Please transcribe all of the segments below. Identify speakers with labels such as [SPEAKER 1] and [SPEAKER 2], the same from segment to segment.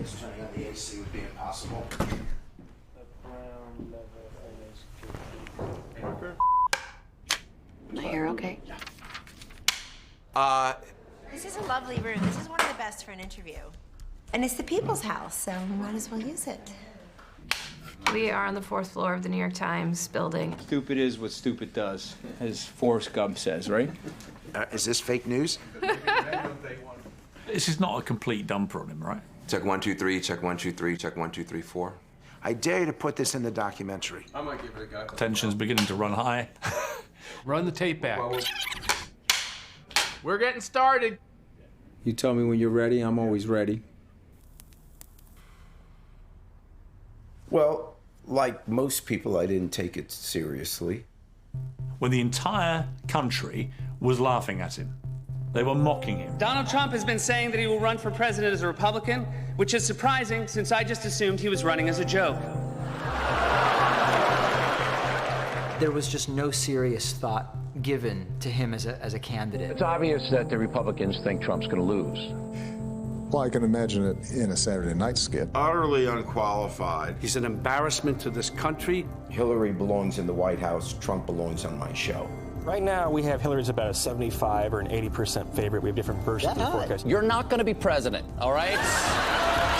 [SPEAKER 1] because turning on the AC would be impossible.
[SPEAKER 2] You're okay?
[SPEAKER 3] This is a lovely room. This is one of the best for an interview. And it's the People's House, so we might as well use it.
[SPEAKER 2] We are on the 4th floor of the New York Times building.
[SPEAKER 4] Stupid is what stupid does, as Forrest Gump says, right?
[SPEAKER 1] Is this fake news?
[SPEAKER 5] This is not a complete dumper on him, right?
[SPEAKER 6] Check 1, 2, 3, check 1, 2, 3, check 1, 2, 3, 4.
[SPEAKER 1] I dare you to put this in the documentary.
[SPEAKER 6] I might give it a go.
[SPEAKER 5] Tension's beginning to run high.
[SPEAKER 7] Run the tape back.
[SPEAKER 6] Well,
[SPEAKER 7] We're getting started.
[SPEAKER 4] You tell me when you're ready, I'm always ready.
[SPEAKER 8] Well, like most people, I didn't take it seriously.
[SPEAKER 5] When the entire country was laughing at him. They were mocking him.
[SPEAKER 9] Donald Trump has been saying that he will run for president as a Republican, which is surprising since I just assumed he was running as a joke.
[SPEAKER 10] There was just no serious thought given to him as a candidate.
[SPEAKER 11] It's obvious that the Republicans think Trump's going to lose.
[SPEAKER 12] Well, I can imagine it in a Saturday night skit.
[SPEAKER 8] Utterly unqualified.
[SPEAKER 11] He's an embarrassment to this country.
[SPEAKER 8] Hillary belongs in the White House. Trump belongs on my show.
[SPEAKER 13] Right now, we have Hillary's about a 75 or an 80% favorite. We have different versions of the forecast.
[SPEAKER 9] You're not going to be president, all right?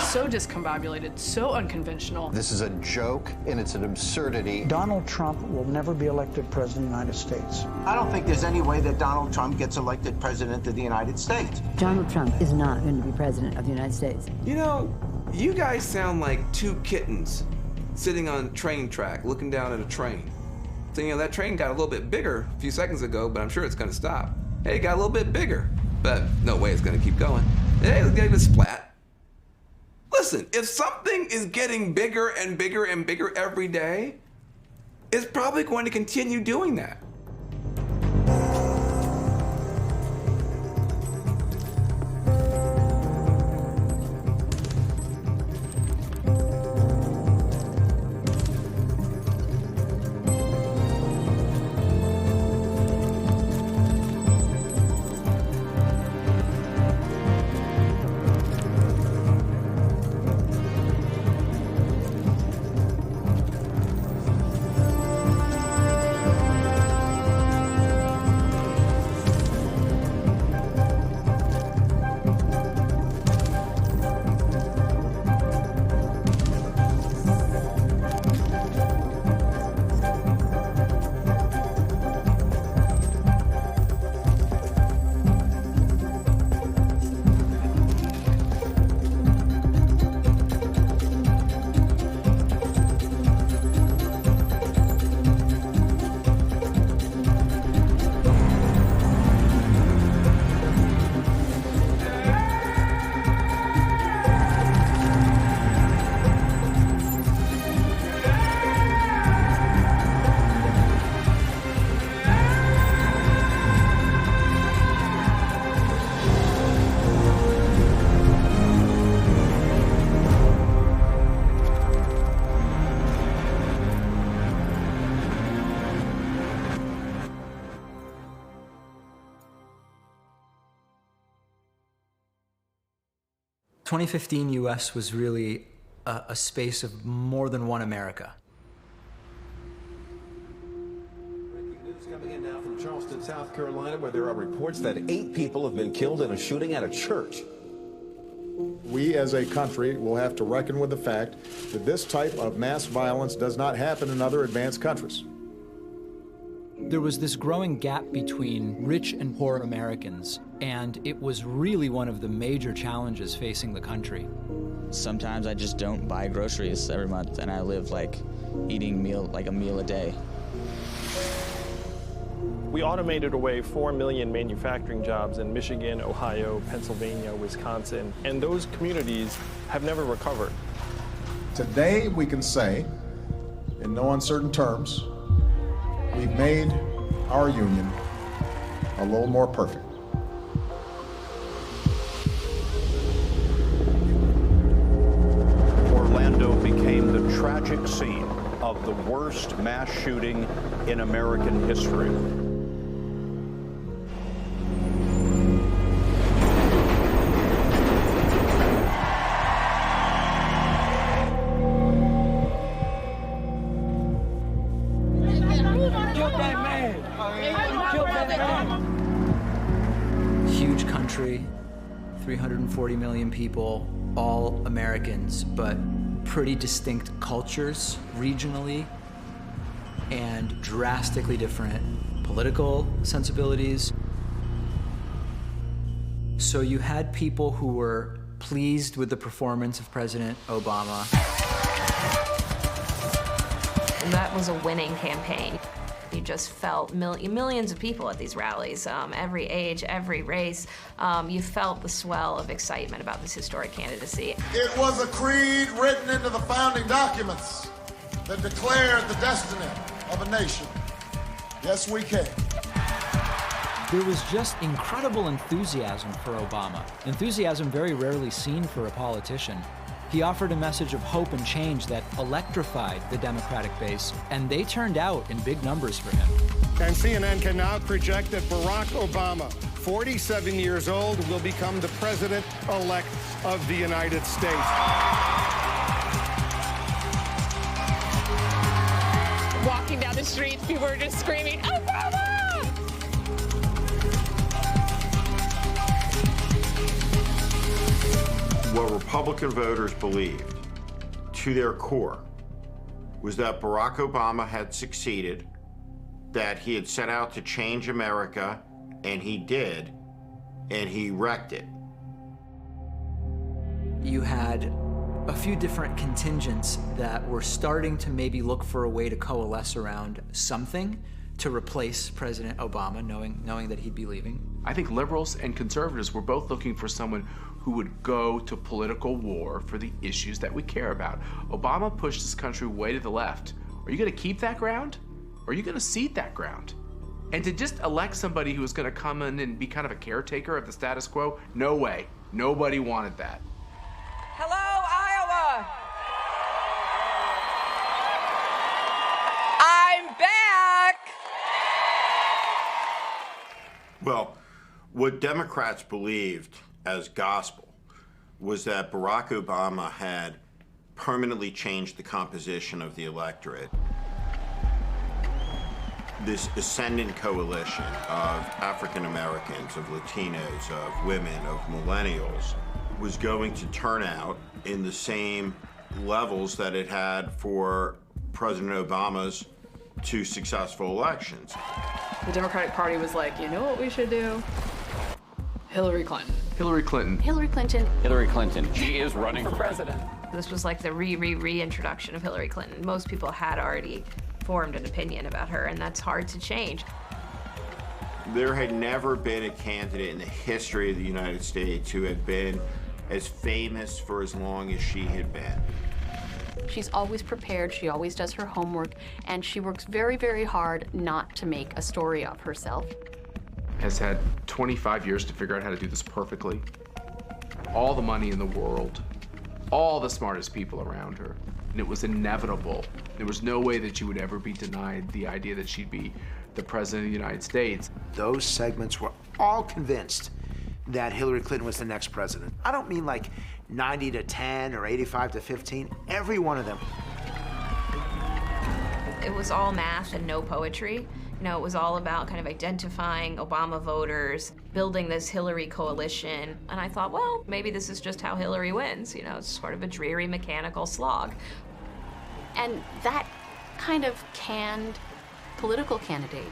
[SPEAKER 2] So discombobulated, so unconventional.
[SPEAKER 11] This is a joke, and it's an absurdity.
[SPEAKER 13] Donald Trump will never be elected president of the United States.
[SPEAKER 1] I don't think there's any way that Donald Trump gets elected president of the United States.
[SPEAKER 2] Donald Trump is not going to be president of the United States.
[SPEAKER 6] you know, you guys sound like two kittens sitting on a train track looking down at a train. So, you know, that train got a little bit bigger a few seconds ago, but I'm sure it's going to stop. Hey, it got a little bit bigger, but no way it's going to keep going. Hey, it's going to splat. Listen, if something is getting bigger and bigger and bigger every day, it's probably going to continue doing that.
[SPEAKER 10] The 2015 U.S. was really a space of more than one America.
[SPEAKER 11] Breaking news coming in now from Charleston, South Carolina, where there are reports that 8 people have been killed in a shooting at a church.
[SPEAKER 12] We as a country will have to reckon with the fact that this type of mass violence does not happen in other advanced countries.
[SPEAKER 10] There was this growing gap between rich and poor Americans, and it was really one of the major challenges facing the country.
[SPEAKER 9] Sometimes I just don't buy groceries every month, and I live like eating a meal a day.
[SPEAKER 13] We automated away 4 million manufacturing jobs in Michigan, Ohio, Pennsylvania, Wisconsin, and those communities have never recovered.
[SPEAKER 12] Today, we can say, in no uncertain terms, we've made our union a little more perfect.
[SPEAKER 11] Orlando became the tragic scene of the worst mass shooting in American history.
[SPEAKER 10] country, 340 million people, all Americans, but pretty distinct cultures regionally and drastically different political sensibilities. So you had people who were pleased with the performance of President Obama.
[SPEAKER 2] And that was a winning campaign. You just felt millions of people at these rallies, every age, every race. You felt the swell of excitement about this historic candidacy.
[SPEAKER 14] It was a creed written into the founding documents that declared the destiny of a nation. Yes, we can.
[SPEAKER 10] There was just incredible enthusiasm for Obama, enthusiasm very rarely seen for a politician. He offered a message of hope and change that electrified the Democratic base, and they turned out in big numbers for him.
[SPEAKER 15] And CNN can now project that Barack Obama, 47 years old, will become the president-elect of the United States.
[SPEAKER 16] Walking down the street, people were just screaming, Obama!
[SPEAKER 17] What Republican voters believed, to their core, was that Barack Obama had succeeded, that he had set out to change America, and he did, and he wrecked it.
[SPEAKER 10] You had a few different contingents that were starting to maybe look for a way to coalesce around something to replace President Obama, knowing that he'd be leaving.
[SPEAKER 18] I think liberals and conservatives were both looking for someone who would go to political war for the issues that we care about. Obama pushed this country way to the left. Are you going to keep that ground? Or are you going to cede that ground? And to just elect somebody who was going to come in and be kind of a caretaker of the status quo, no way. Nobody wanted that.
[SPEAKER 16] Hello, Iowa! I'm back!
[SPEAKER 17] Well, what Democrats believed as gospel was that Barack Obama had permanently changed the composition of the electorate. This ascendant coalition of African Americans, of Latinos, of women, of millennials was going to turn out in the same levels that it had for President Obama's two successful elections.
[SPEAKER 19] The Democratic Party was like, you know what we should do? Hillary Clinton.
[SPEAKER 18] Hillary Clinton.
[SPEAKER 19] Hillary Clinton.
[SPEAKER 4] Hillary Clinton. She is running for president.
[SPEAKER 2] This was like the reintroduction of Hillary Clinton. Most people had already formed an opinion about her, and that's hard to change.
[SPEAKER 17] There had never been a candidate in the history of the United States who had been as famous for as long as she had been.
[SPEAKER 19] She's always prepared, she always does her homework, and she works very, very hard not to make a story of herself.
[SPEAKER 18] Has had 25 years to figure out how to do this perfectly. All the money in the world, all the smartest people around her, and it was inevitable. There was no way that you would ever be denied the idea that she'd be the president of the United States.
[SPEAKER 20] Those segments were all convinced that Hillary Clinton was the next president. I don't mean like 90 to 10 or 85 to 15, every one of them.
[SPEAKER 2] It was all math and no poetry. You know, it was all about kind of identifying Obama voters, building this Hillary coalition. And I thought, well, maybe this is just how Hillary wins. You know, it's sort of a dreary mechanical slog.
[SPEAKER 19] And that kind of canned political candidate,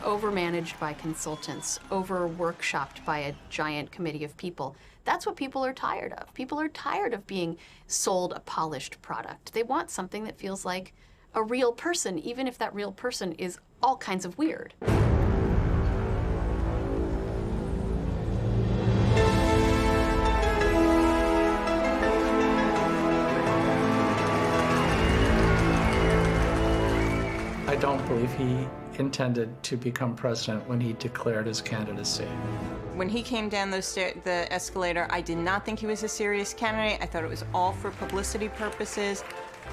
[SPEAKER 19] overmanaged by consultants, over-workshopped by a giant committee of people. That's what people are tired of. People are tired of being sold a polished product. They want something that feels like a real person, even if that real person is all kinds of weird.
[SPEAKER 21] I don't believe he intended to become president when he declared his candidacy.
[SPEAKER 22] When he came down the escalator, I did not think he was a serious candidate. I thought it was all for publicity purposes.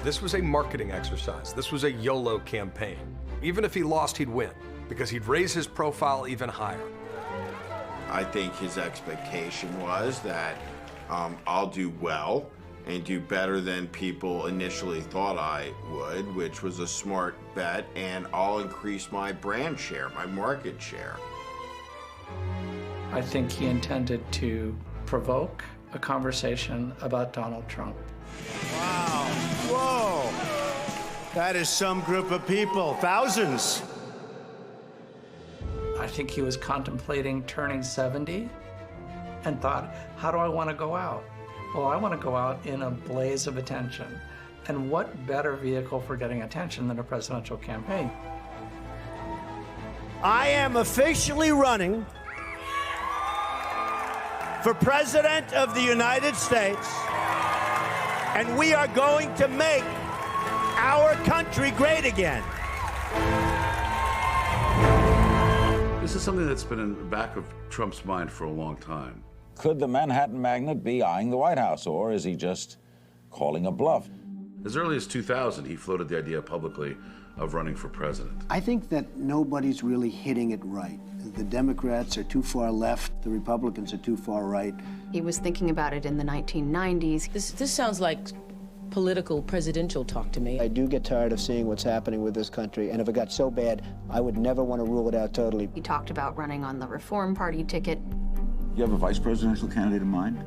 [SPEAKER 23] This was a marketing exercise. This was a YOLO campaign. Even if he lost, he'd win, because he'd raise his profile even higher.
[SPEAKER 17] I think his expectation was that I'll do well and do better than people initially thought I would, which was a smart bet, and I'll increase my brand share, my market share.
[SPEAKER 21] I think he intended to provoke a conversation about Donald Trump.
[SPEAKER 3] Wow. Whoa. That is some group of people, thousands.
[SPEAKER 21] I think he was contemplating turning 70 and thought, how do I want to go out? Well, I want to go out in a blaze of attention. And what better vehicle for getting attention than a presidential campaign?
[SPEAKER 3] I am officially running for President of the United States, and we are going to make our country great again.
[SPEAKER 5] This is something that's been in the back of Trump's mind for a long time.
[SPEAKER 7] Could the Manhattan magnate be eyeing the White House, or is he just calling a bluff?
[SPEAKER 5] As early as 2000, he floated the idea publicly of running for president.
[SPEAKER 24] I think that nobody's really hitting it right. The Democrats are too far left, the Republicans are too far right.
[SPEAKER 19] He was thinking about it in the 1990s.
[SPEAKER 25] This sounds like political presidential talk to me.
[SPEAKER 24] I do get tired of seeing what's happening with this country, and if it got so bad, I would never want to rule it out totally.
[SPEAKER 19] He talked about running on the Reform Party ticket.
[SPEAKER 7] You have a vice presidential candidate in mind?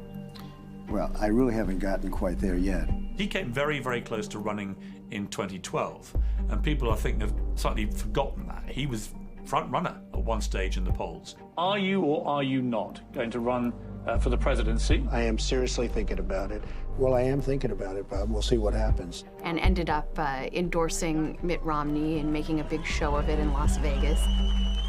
[SPEAKER 24] Well, I really haven't gotten quite there yet.
[SPEAKER 26] He came very, very close to running in 2012, and people, I think, have slightly forgotten that. He was front runner at one stage in the polls. Are you or are you not going to run for the presidency?
[SPEAKER 24] I am seriously thinking about it. Well, I am thinking about it, Bob. We'll see what happens.
[SPEAKER 19] And ended up endorsing Mitt Romney and making a big show of it in Las Vegas.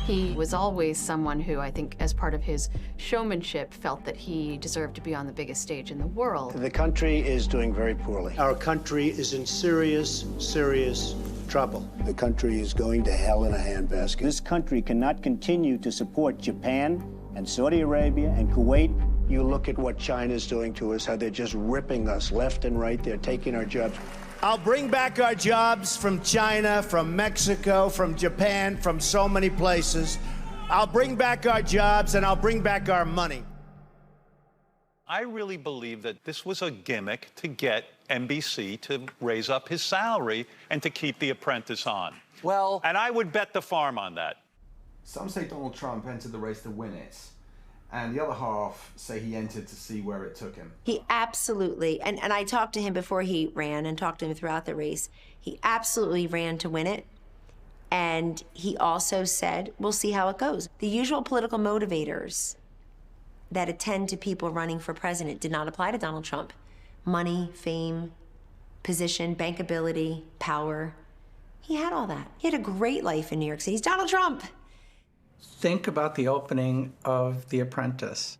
[SPEAKER 19] He was always someone who, I think, as part of his showmanship, felt that he deserved to be on the biggest stage in the world.
[SPEAKER 24] The country is doing very poorly. Our country is in serious, serious trouble. The country is going to hell in a handbasket. This country cannot continue to support Japan and Saudi Arabia and Kuwait. You look at what China's doing to us, how they're just ripping us left and right. They're taking our jobs.
[SPEAKER 3] I'll bring back our jobs from China, from Mexico, from Japan, from so many places. I'll bring back our jobs and I'll bring back our money.
[SPEAKER 27] I really believe that this was a gimmick to get NBC to raise up his salary and to keep The Apprentice on.
[SPEAKER 6] Well,
[SPEAKER 27] and I would bet the farm on that.
[SPEAKER 6] Some say Donald Trump entered the race to win it, and the other half say he entered to see where it took him.
[SPEAKER 28] He absolutely, and I talked to him before he ran and talked to him throughout the race, he absolutely ran to win it. And he also said, we'll see how it goes. The usual political motivators that attend to people running for president did not apply to Donald Trump. Money, fame, position, bankability, power. He had all that. He had a great life in New York City. He's Donald Trump.
[SPEAKER 21] Think about the opening of The Apprentice.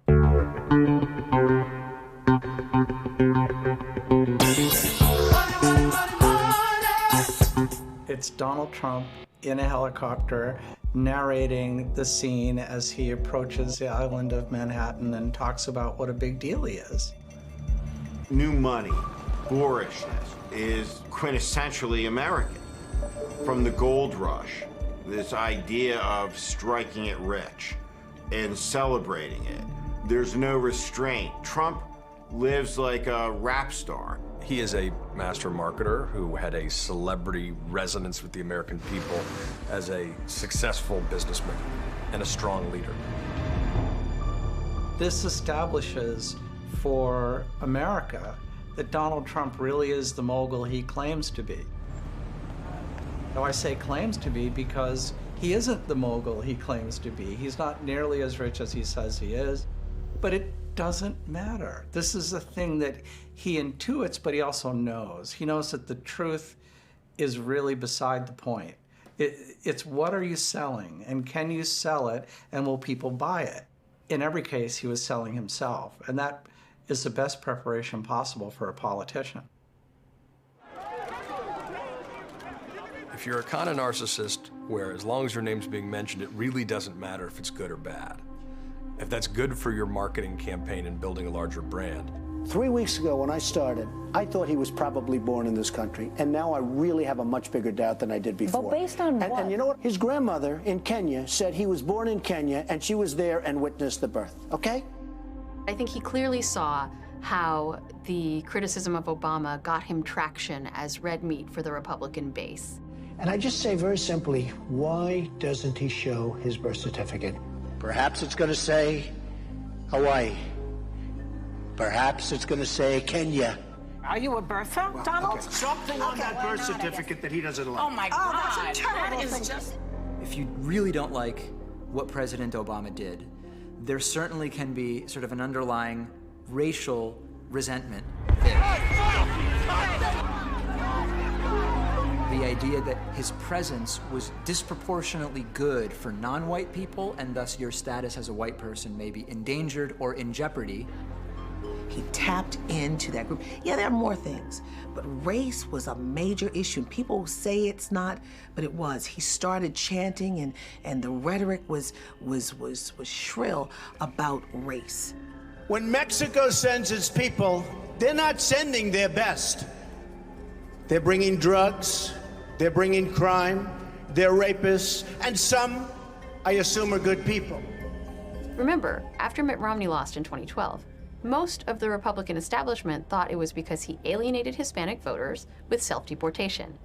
[SPEAKER 21] It's Donald Trump in a helicopter narrating the scene as he approaches the island of Manhattan and talks about what a big deal he is.
[SPEAKER 17] New money, boorishness, is quintessentially American. From the gold rush, this idea of striking it rich and celebrating it. There's no restraint. Trump lives like a rap star.
[SPEAKER 23] He is a master marketer who had a celebrity resonance with the American people as a successful businessman and a strong leader.
[SPEAKER 21] This establishes for America that Donald Trump really is the mogul he claims to be. Now, I say claims to be because he isn't the mogul he claims to be. He's not nearly as rich as he says he is, but it doesn't matter. This is a thing that he intuits, but he also knows. He knows that the truth is really beside the point. It's what are you selling, and can you sell it, and will people buy it? In every case, he was selling himself, and that is the best preparation possible for a politician.
[SPEAKER 23] If you're a kind of narcissist where as long as your name's being mentioned, it really doesn't matter if it's good or bad. If that's good for your marketing campaign and building a larger brand.
[SPEAKER 24] 3 weeks ago when I started, I thought he was probably born in this country, and now I really have a much bigger doubt than I did before.
[SPEAKER 28] But based on what?
[SPEAKER 24] And you know what? His grandmother in Kenya said he was born in Kenya, and she was there and witnessed the birth, okay?
[SPEAKER 19] I think he clearly saw how the criticism of Obama got him traction as red meat for the Republican base.
[SPEAKER 24] And I just say very simply, why doesn't he show his birth certificate? Perhaps it's going to say Hawaii. Perhaps it's going to say Kenya.
[SPEAKER 1] Are you a birther, Donald?
[SPEAKER 24] Okay. Something on that birth certificate that he doesn't like.
[SPEAKER 1] Oh my God! That's a terrible thing. Just...
[SPEAKER 10] If you really don't like what President Obama did, there certainly can be sort of an underlying racial resentment there. The idea that his presence was disproportionately good for non-white people, and thus your status as a white person may be endangered or in jeopardy.
[SPEAKER 1] He tapped into that group. Yeah, there are more things, but race was a major issue. People say it's not, but it was. He started chanting, and the rhetoric was shrill about race.
[SPEAKER 3] When Mexico sends its people, they're not sending their best. They're bringing drugs, they're bringing crime, they're rapists, and some, I assume, are good people.
[SPEAKER 19] Remember, after Mitt Romney lost in 2012, most of the Republican establishment thought it was because he alienated Hispanic voters with self-deportation.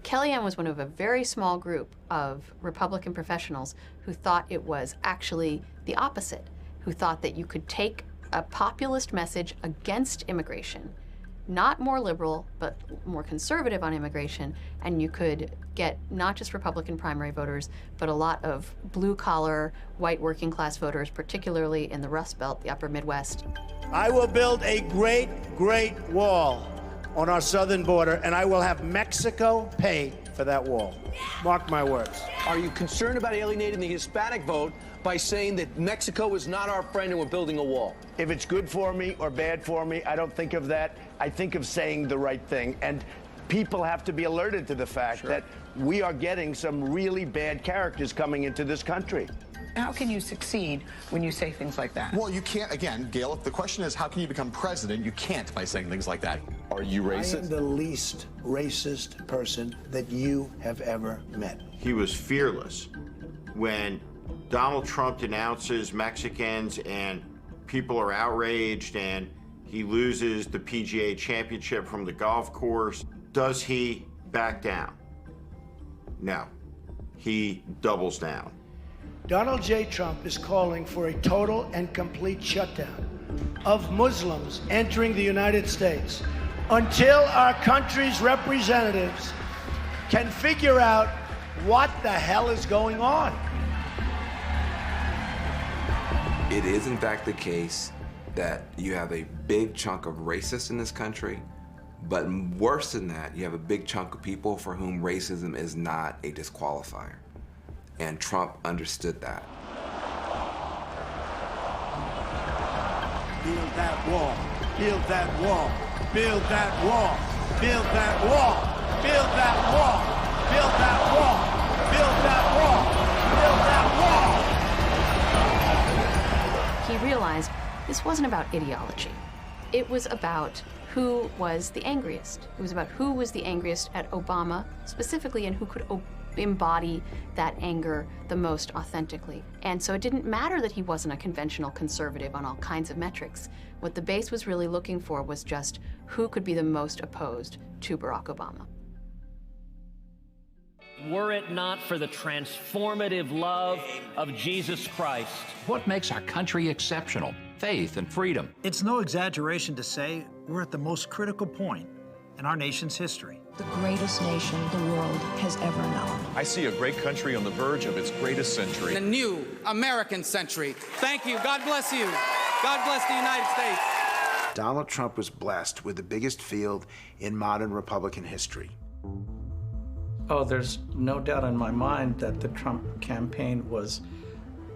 [SPEAKER 19] Kellyanne was one of a very small group of Republican professionals who thought it was actually the opposite, who thought that you could take a populist message against immigration, not more liberal, but more conservative on immigration, and you could get not just Republican primary voters, but a lot of blue-collar, white working-class voters, particularly in the Rust Belt, the upper Midwest.
[SPEAKER 3] I will build a great, great wall on our southern border, and I will have Mexico pay for that wall. Mark my words.
[SPEAKER 8] Are you concerned about alienating the Hispanic vote by saying that Mexico is not our friend and we're building a wall?
[SPEAKER 3] If it's good for me or bad for me, I don't think of that. I think of saying the right thing. And people have to be alerted to the fact that we are getting some really bad characters coming into this country.
[SPEAKER 1] How can you succeed when you say things like that?
[SPEAKER 9] Well, you can't, again, Gail, if the question is how can you become president, you can't by saying things like that. Are you racist?
[SPEAKER 24] I am the least racist person that you have ever met.
[SPEAKER 17] He was fearless. When Donald Trump denounces Mexicans and people are outraged and he loses the PGA championship from the golf course, does he back down? No. He doubles down.
[SPEAKER 3] Donald J. Trump is calling for a total and complete shutdown of Muslims entering the United States until our country's representatives can figure out what the hell is going on.
[SPEAKER 6] It is, in fact, the case that you have a big chunk of racists in this country, but worse than that, you have a big chunk of people for whom racism is not a disqualifier. And Trump understood that.
[SPEAKER 3] Build that wall, build that wall, build that wall, build that wall, build that wall, build that wall, build that wall, build that wall.
[SPEAKER 19] He realized this wasn't about ideology. It was about who was the angriest. It was about who was the angriest at Obama specifically and who could embody that anger the most authentically. And so it didn't matter that he wasn't a conventional conservative on all kinds of metrics. What the base was really looking for was just who could be the most opposed to Barack Obama.
[SPEAKER 11] Were it not for the transformative love of Jesus Christ.
[SPEAKER 12] What makes our country exceptional? Faith and freedom.
[SPEAKER 13] It's no exaggeration to say we're at the most critical point in our nation's history.
[SPEAKER 14] The greatest nation the world has ever known.
[SPEAKER 15] I see a great country on the verge of its greatest century.
[SPEAKER 29] The new American century. Thank you. God bless you. God bless the United States.
[SPEAKER 20] Donald Trump was blessed with the biggest field in modern Republican history.
[SPEAKER 21] Oh, there's no doubt in my mind that the Trump campaign was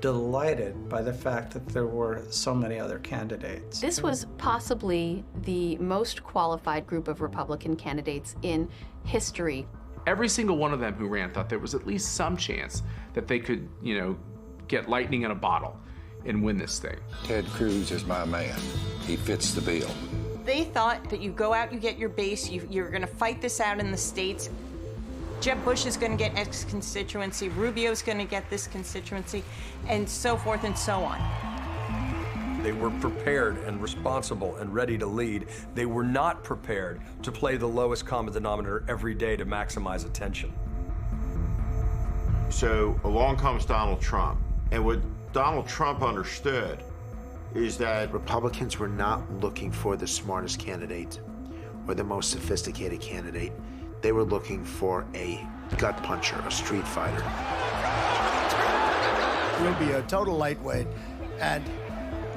[SPEAKER 21] delighted by the fact that there were so many other candidates.
[SPEAKER 19] This was possibly the most qualified group of Republican candidates in history.
[SPEAKER 18] Every single one of them who ran thought there was at least some chance that they could, get lightning in a bottle and win this thing.
[SPEAKER 7] Ted Cruz is my man. He fits the bill.
[SPEAKER 22] They thought that you go out, you get your base, you're going to fight this out in the states. Jeb Bush is going to get X constituency, Rubio's going to get this constituency, and so forth and so on.
[SPEAKER 23] They were prepared and responsible and ready to lead. They were not prepared to play the lowest common denominator every day to maximize attention.
[SPEAKER 17] So along comes Donald Trump. And what Donald Trump understood is that
[SPEAKER 20] Republicans were not looking for the smartest candidate or the most sophisticated candidate. They were looking for a gut puncher, a street fighter.
[SPEAKER 3] Rubio, total lightweight, and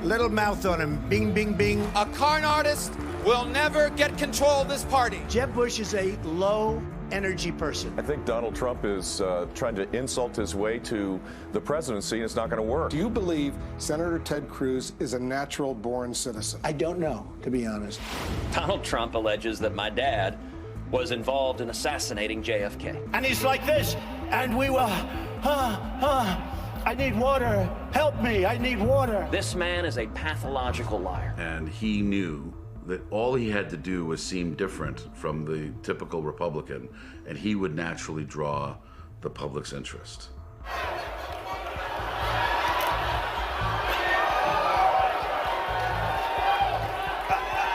[SPEAKER 3] little mouth on him. Bing, bing, bing.
[SPEAKER 29] A con artist will never get control of this party.
[SPEAKER 3] Jeb Bush is a low-energy person.
[SPEAKER 15] I think Donald Trump is trying to insult his way to the presidency, and it's not going to work.
[SPEAKER 2] Do you believe Senator Ted Cruz is a natural-born citizen?
[SPEAKER 24] I don't know, to be honest.
[SPEAKER 11] Donald Trump alleges that my dad was involved in assassinating JFK.
[SPEAKER 3] And he's like this, and we will, I need water. Help me, I need water.
[SPEAKER 11] This man is a pathological liar.
[SPEAKER 4] And he knew that all he had to do was seem different from the typical Republican, and he would naturally draw the public's interest.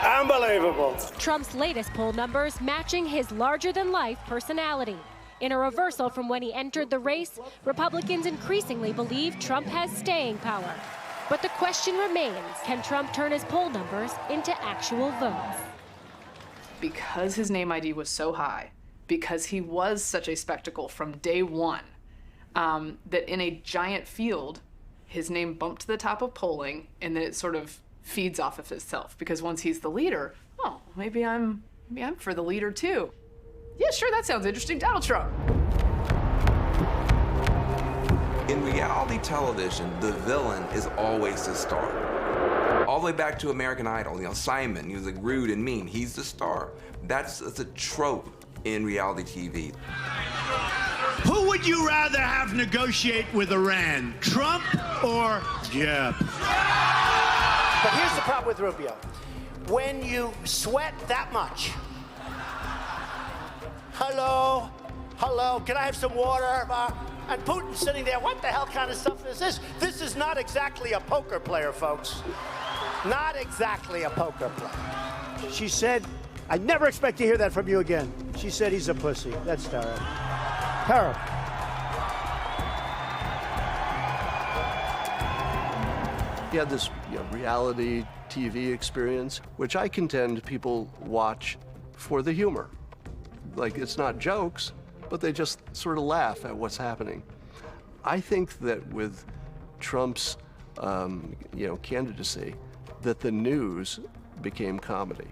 [SPEAKER 3] Unbelievable.
[SPEAKER 5] Trump's latest poll numbers matching his larger-than-life personality. In a reversal from when he entered the race, Republicans increasingly believe Trump has staying power. But the question remains, can Trump turn his poll numbers into actual votes?
[SPEAKER 10] Because his name ID was so high, because he was such a spectacle from day one, that in a giant field, his name bumped to the top of polling, and then it sort of feeds off of itself. Because once he's the leader, oh, maybe I'm for the leader too. Yeah, sure, that sounds interesting. Donald Trump.
[SPEAKER 6] In reality television, the villain is always the star. All the way back to American Idol, Simon, he was like rude and mean. He's the star. That's a trope in reality TV.
[SPEAKER 3] Who would you rather have negotiate with Iran, Trump or Jeb?
[SPEAKER 20] But here's the problem with Rubio. When you sweat that much, hello, can I have some water? And Putin's sitting there, what the hell kind of stuff is this? This is not exactly a poker player, folks. Not exactly a poker player.
[SPEAKER 3] She said, I never expect to hear that from you again. She said he's a pussy. That's terrible. Terrible.
[SPEAKER 16] He had this reality TV experience, which I contend people watch for the humor. Like, it's not jokes, but they just sort of laugh at what's happening. I think that with Trump's, candidacy, that the news became comedy.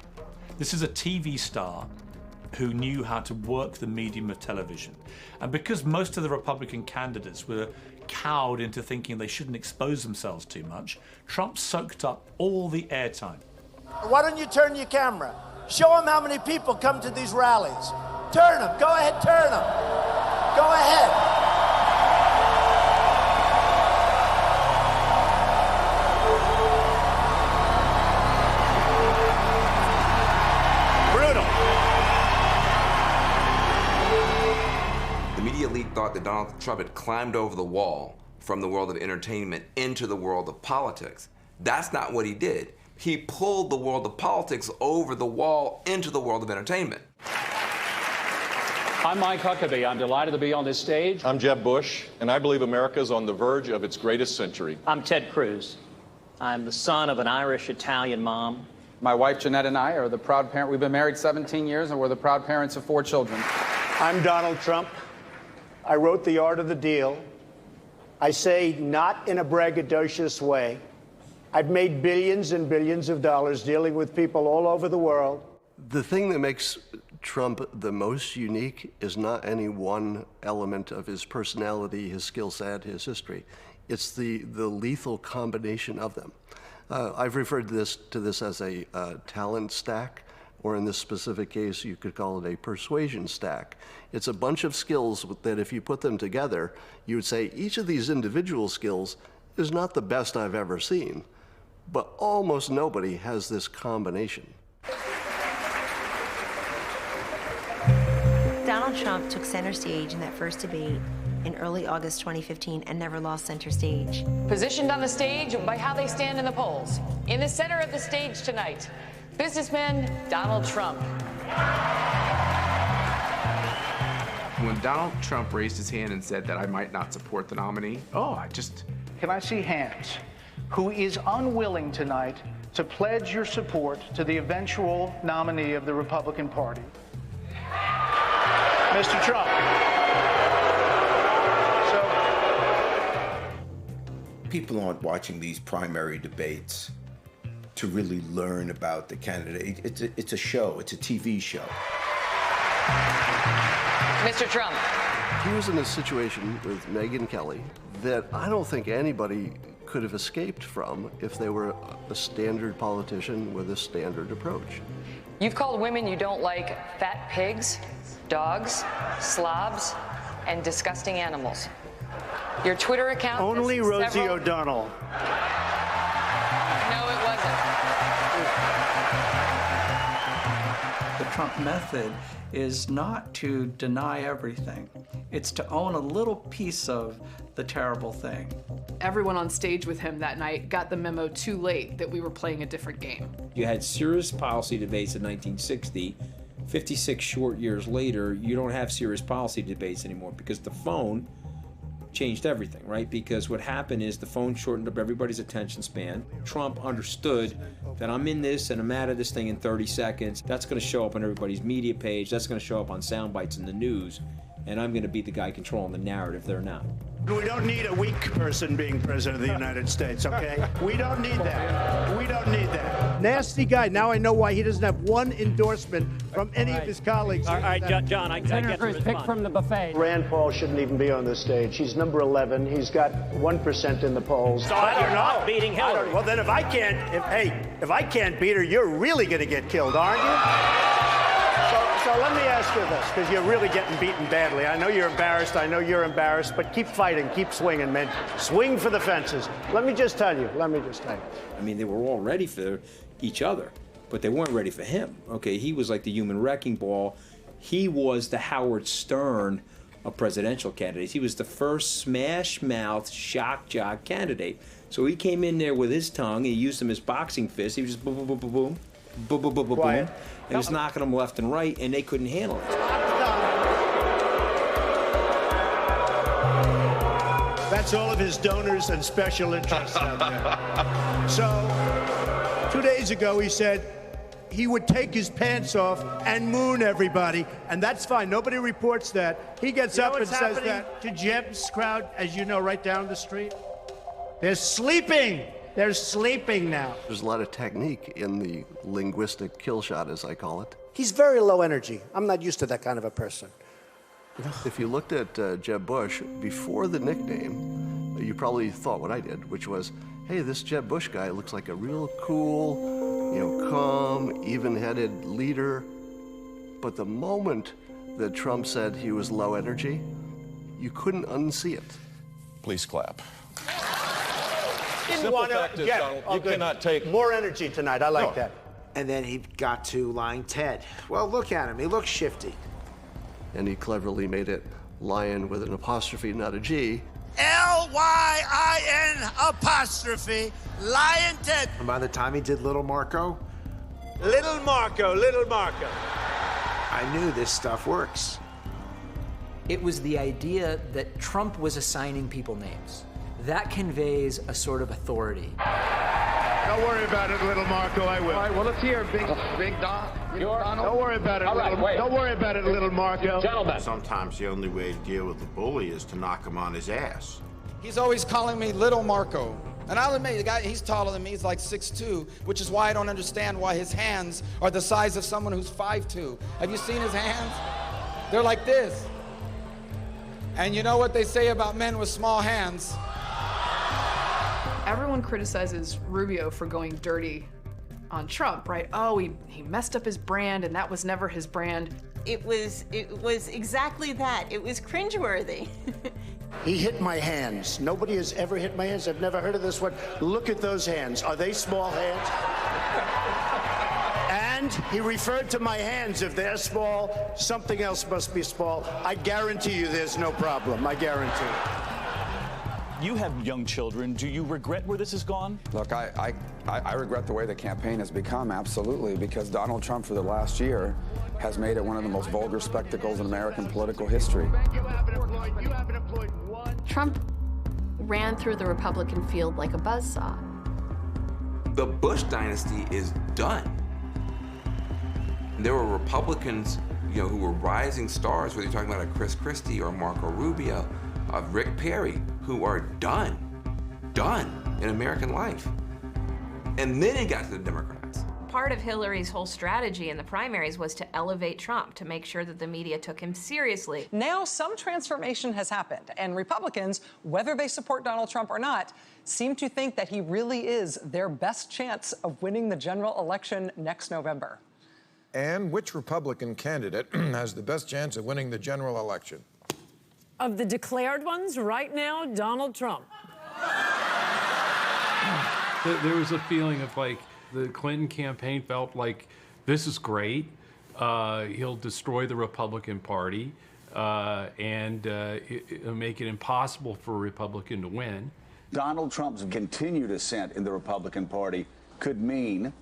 [SPEAKER 25] This is a TV star who knew how to work the medium of television. And because most of the Republican candidates were cowed into thinking they shouldn't expose themselves too much, Trump soaked up all the airtime.
[SPEAKER 3] Why don't you turn your camera? Show them how many people come to these rallies. Turn them. Go ahead, turn them. Go ahead.
[SPEAKER 6] The media elite thought that Donald Trump had climbed over the wall from the world of entertainment into the world of politics. That's not what he did. He pulled the world of politics over the wall into the world of entertainment.
[SPEAKER 12] I'm Mike Huckabee. I'm delighted to be on this stage.
[SPEAKER 15] I'm Jeb Bush, and I believe America is on the verge of its greatest century.
[SPEAKER 11] I'm Ted Cruz. I'm the son of an Irish-Italian mom.
[SPEAKER 26] My wife, Jeanette, and I are the proud parent. We've been married 17 years, and we're the proud parents of 4 children.
[SPEAKER 24] I'm Donald Trump. I wrote The Art of the Deal. I say not in a braggadocious way. I've made billions and billions of dollars dealing with people all over the world.
[SPEAKER 16] The thing that makes Trump the most unique is not any one element of his personality, his skill set, his history. It's the lethal combination of them. I've referred to this as a talent stack, or in this specific case, you could call it a persuasion stack. It's a bunch of skills that if you put them together, you would say each of these individual skills is not the best I've ever seen, but almost nobody has this combination.
[SPEAKER 27] Donald Trump took center stage in that first debate in early August 2015 and never lost center stage.
[SPEAKER 28] Positioned on the stage by how they stand in the polls. In the center of the stage tonight, businessman Donald Trump.
[SPEAKER 18] When Donald Trump raised his hand and said that I might not support the nominee,
[SPEAKER 13] Can I see hands?
[SPEAKER 1] who is unwilling tonight to pledge your support to the eventual nominee of the Republican Party. Mr. Trump.
[SPEAKER 7] People aren't watching these primary debates to really learn about the candidate. It's a show. It's a TV show.
[SPEAKER 28] Mr. Trump.
[SPEAKER 16] He was in a situation with Megyn Kelly that I don't think anybody could have escaped from if they were a standard politician with a standard approach.
[SPEAKER 28] You've called women you don't like fat pigs, dogs, slobs, and disgusting animals. Your Twitter account.
[SPEAKER 24] Only Rosie O'Donnell.
[SPEAKER 28] No, it wasn't.
[SPEAKER 8] The Trump method is not to deny everything. It's to own a little piece of the terrible thing.
[SPEAKER 10] Everyone on stage with him that night got the memo too late that we were playing a different game.
[SPEAKER 9] You had serious policy debates in 1960. 56 short years later, you don't have serious policy debates anymore because the phone changed everything, right? Because what happened is the phone shortened up everybody's attention span. Trump understood that I'm in this and I'm out of this thing in 30 seconds. That's going to show up on everybody's media page. That's going to show up on sound bites in the news. And I'm going to be the guy controlling the narrative. They're not.
[SPEAKER 24] We don't need a weak person being president of the United States, okay? We don't need that. We don't need that.
[SPEAKER 3] Nasty guy. Now I know why he doesn't have one endorsement from any of his colleagues.
[SPEAKER 14] All right, John, I get to respond. From the buffet.
[SPEAKER 24] Rand Paul shouldn't even be on this stage. He's number 11. He's got 1% in the polls.
[SPEAKER 14] So you're not beating Hillary.
[SPEAKER 24] Well, then if I can't beat her, you're really going to get killed, aren't you? So let me ask you this, because you're really getting beaten badly. I know you're embarrassed. I know you're embarrassed, but keep fighting, keep swinging, man. Swing for the fences. Let me just tell you.
[SPEAKER 9] I mean, they were all ready for each other, but they weren't ready for him. Okay, he was like the human wrecking ball. He was the Howard Stern of presidential candidates. He was the first smash-mouth, shock-jock candidate. So he came in there with his tongue. He used them as boxing fists. He was just boom, boom, boom, boom, boom. Boom, boom, boom, boom, boom, and was knocking them left and right, and they couldn't handle it.
[SPEAKER 3] That's all of his donors and special interests out there. So, 2 days ago, he said he would take his pants off and moon everybody, and that's fine. Nobody reports that. He gets up and says that to Jeb's crowd, as you know, right down the street. They're sleeping. They're sleeping now.
[SPEAKER 16] There's a lot of technique in the linguistic kill shot, as I call it.
[SPEAKER 24] He's very low energy. I'm not used to that kind of a person.
[SPEAKER 16] If you looked at Jeb Bush before the nickname, you probably thought what I did, which was, hey, this Jeb Bush guy looks like a real cool, calm, even-headed leader. But the moment that Trump said he was low energy, you couldn't unsee it.
[SPEAKER 15] Please clap.
[SPEAKER 24] Didn't want to get
[SPEAKER 15] Donald, you cannot take
[SPEAKER 24] more energy tonight. I like that.
[SPEAKER 20] And then he got to lying Ted. Well, look at him. He looks shifty.
[SPEAKER 16] And he cleverly made it lion with an apostrophe, not a G.
[SPEAKER 20] Lyin apostrophe Lion Ted. And by the time he did Little Marco. Little Marco. I knew this stuff works.
[SPEAKER 19] It was the idea that Trump was assigning people names. That conveys a sort of authority.
[SPEAKER 24] Don't worry about it, Little Marco. I will.
[SPEAKER 7] All right, well, let's hear Big Don. Donald.
[SPEAKER 24] Don't worry about it, Don't worry about it, Little Marco.
[SPEAKER 7] Gentlemen.
[SPEAKER 17] Sometimes the only way to deal with the bully is to knock him on his ass.
[SPEAKER 29] He's always calling me Little Marco. And I'll admit, the guy, he's taller than me. He's like 6'2", which is why I don't understand why his hands are the size of someone who's 5'2". Have you seen his hands? They're like this. And you know what they say about men with small hands?
[SPEAKER 10] Everyone criticizes Rubio for going dirty on Trump, right? Oh, he messed up his brand, and that was never his brand.
[SPEAKER 21] It was exactly that. It was cringeworthy.
[SPEAKER 24] He hit my hands. Nobody has ever hit my hands. I've never heard of this one. Look at those hands. Are they small hands? And he referred to my hands. If they're small, something else must be small. I guarantee you there's no problem. I guarantee.
[SPEAKER 22] You have young children. Do you regret where this has gone?
[SPEAKER 23] Look, I regret the way the campaign has become, absolutely, because Donald Trump for the last year has made it one of the most vulgar spectacles in American political history.
[SPEAKER 30] Trump ran through the Republican field like a buzzsaw.
[SPEAKER 2] The Bush dynasty is done. There were Republicans, who were rising stars, whether you're talking about a Chris Christie or Marco Rubio, Rick Perry, who are done in American life. And then it got to the Democrats.
[SPEAKER 4] Part of Hillary's whole strategy in the primaries was to elevate Trump, to make sure that the media took him seriously.
[SPEAKER 5] Now some transformation has happened, and Republicans, whether they support Donald Trump or not, seem to think that he really is their best chance of winning the general election next November.
[SPEAKER 6] And which Republican candidate has the best chance of winning the general election?
[SPEAKER 11] Of the declared ones, right now, Donald Trump.
[SPEAKER 12] There was a feeling of like the Clinton campaign felt like this is great. He'll destroy the Republican Party and it'll make it impossible for a Republican to win.
[SPEAKER 25] Donald Trump's continued ascent in the Republican Party could mean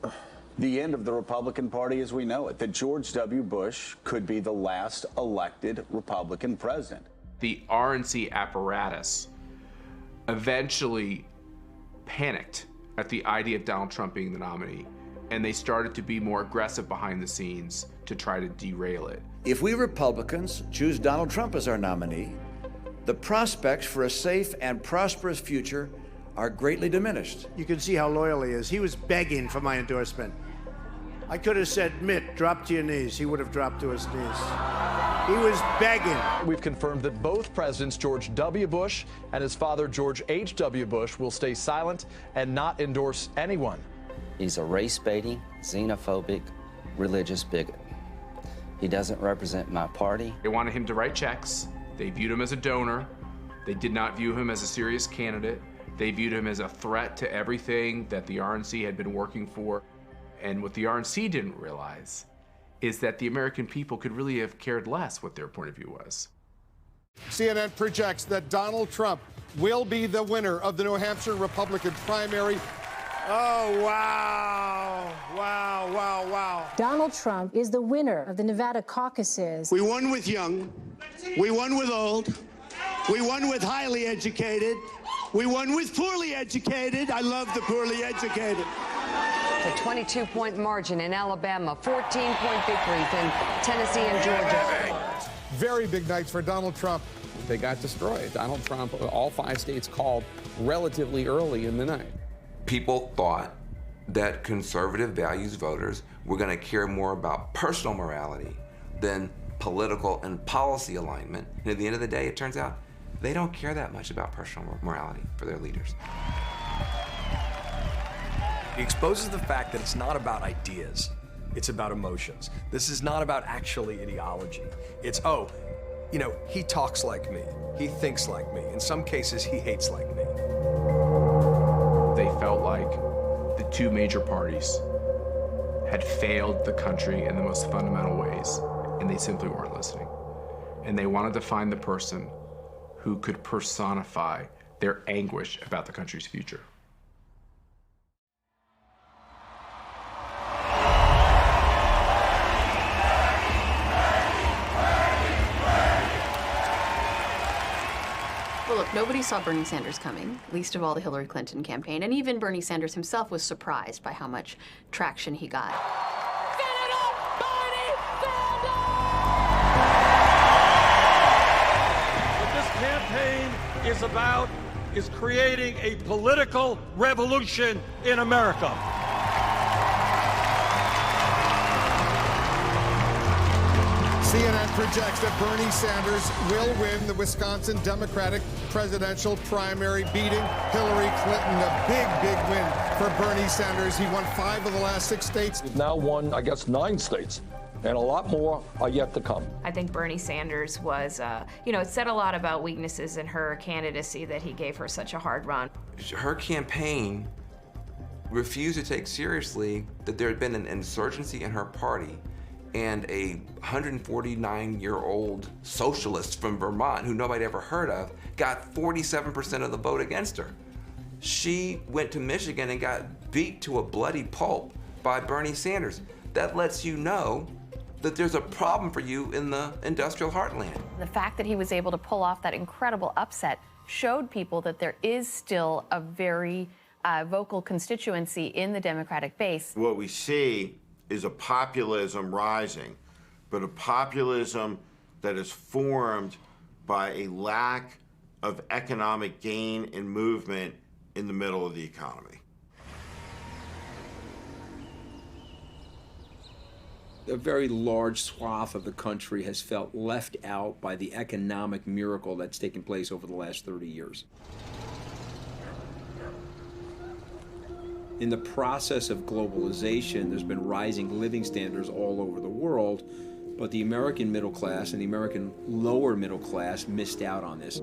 [SPEAKER 25] the end of the Republican Party as we know it, that George W. Bush could be the last elected Republican president.
[SPEAKER 18] The RNC apparatus eventually panicked at the idea of Donald Trump being the nominee, and they started to be more aggressive behind the scenes to try to derail it.
[SPEAKER 26] If we Republicans choose Donald Trump as our nominee, the prospects for a safe and prosperous future are greatly diminished.
[SPEAKER 3] You can see how loyal he is. He was begging for my endorsement. I could have said, Mitt, drop to your knees. He would have dropped to his knees. He was begging.
[SPEAKER 27] We've confirmed that both presidents, George W. Bush and his father, George H.W. Bush, will stay silent and not endorse anyone.
[SPEAKER 30] He's a race-baiting, xenophobic, religious bigot. He doesn't represent my party.
[SPEAKER 18] They wanted him to write checks. They viewed him as a donor. They did not view him as a serious candidate. They viewed him as a threat to everything that the RNC had been working for. And what the RNC didn't realize is that the American people could really have cared less what their point of view was.
[SPEAKER 6] CNN projects that Donald Trump will be the winner of the New Hampshire Republican primary.
[SPEAKER 3] Oh, wow. Wow, wow, wow.
[SPEAKER 31] Donald Trump is the winner of the Nevada caucuses.
[SPEAKER 3] We won with young. We won with old. We won with highly educated. We won with poorly educated. I love the poorly educated.
[SPEAKER 28] A 22-point margin in Alabama, 14-point victories in Tennessee and Georgia.
[SPEAKER 6] Very big nights for Donald Trump.
[SPEAKER 9] They got destroyed. Donald Trump, all 5 states called relatively early in the night.
[SPEAKER 2] People thought that conservative values voters were going to care more about personal morality than political and policy alignment. And at the end of the day, it turns out they don't care that much about personal morality for their leaders.
[SPEAKER 32] He exposes the fact that it's not about ideas, it's about emotions. This is not about actually ideology. It's, he talks like me, he thinks like me. In some cases, he hates like me.
[SPEAKER 18] They felt like the two major parties had failed the country in the most fundamental ways, and they simply weren't listening. And they wanted to find the person who could personify their anguish about the country's future.
[SPEAKER 32] Well, look, nobody saw Bernie Sanders coming, least of all the Hillary Clinton campaign, and even Bernie Sanders himself was surprised by how much traction he got.
[SPEAKER 33] What this campaign is about is creating a political revolution in America.
[SPEAKER 6] CNN projects that Bernie Sanders will win the Wisconsin Democratic presidential primary, beating Hillary Clinton. A big, big win for Bernie Sanders. He won 5 of the last 6 states.
[SPEAKER 33] We've now won, 9 states, and a lot more are yet to come.
[SPEAKER 4] I think Bernie Sanders was, it said a lot about weaknesses in her candidacy that he gave her such a hard run.
[SPEAKER 2] Her campaign refused to take seriously that there had been an insurgency in her party, and a 149-year-old socialist from Vermont who nobody ever heard of got 47% of the vote against her. She went to Michigan and got beat to a bloody pulp by Bernie Sanders. That lets you know that there's a problem for you in the industrial heartland.
[SPEAKER 4] The fact that he was able to pull off that incredible upset showed people that there is still a very
[SPEAKER 1] vocal constituency in the Democratic base.
[SPEAKER 7] What we see is a populism rising, but a populism that is formed by a lack of economic gain and movement in the middle of the economy.
[SPEAKER 9] A very large swath of the country has felt left out by the economic miracle that's taken place over the last 30 years. In the process of globalization, there's been rising living standards all over the world, but the American middle class and the American lower middle class missed out on this.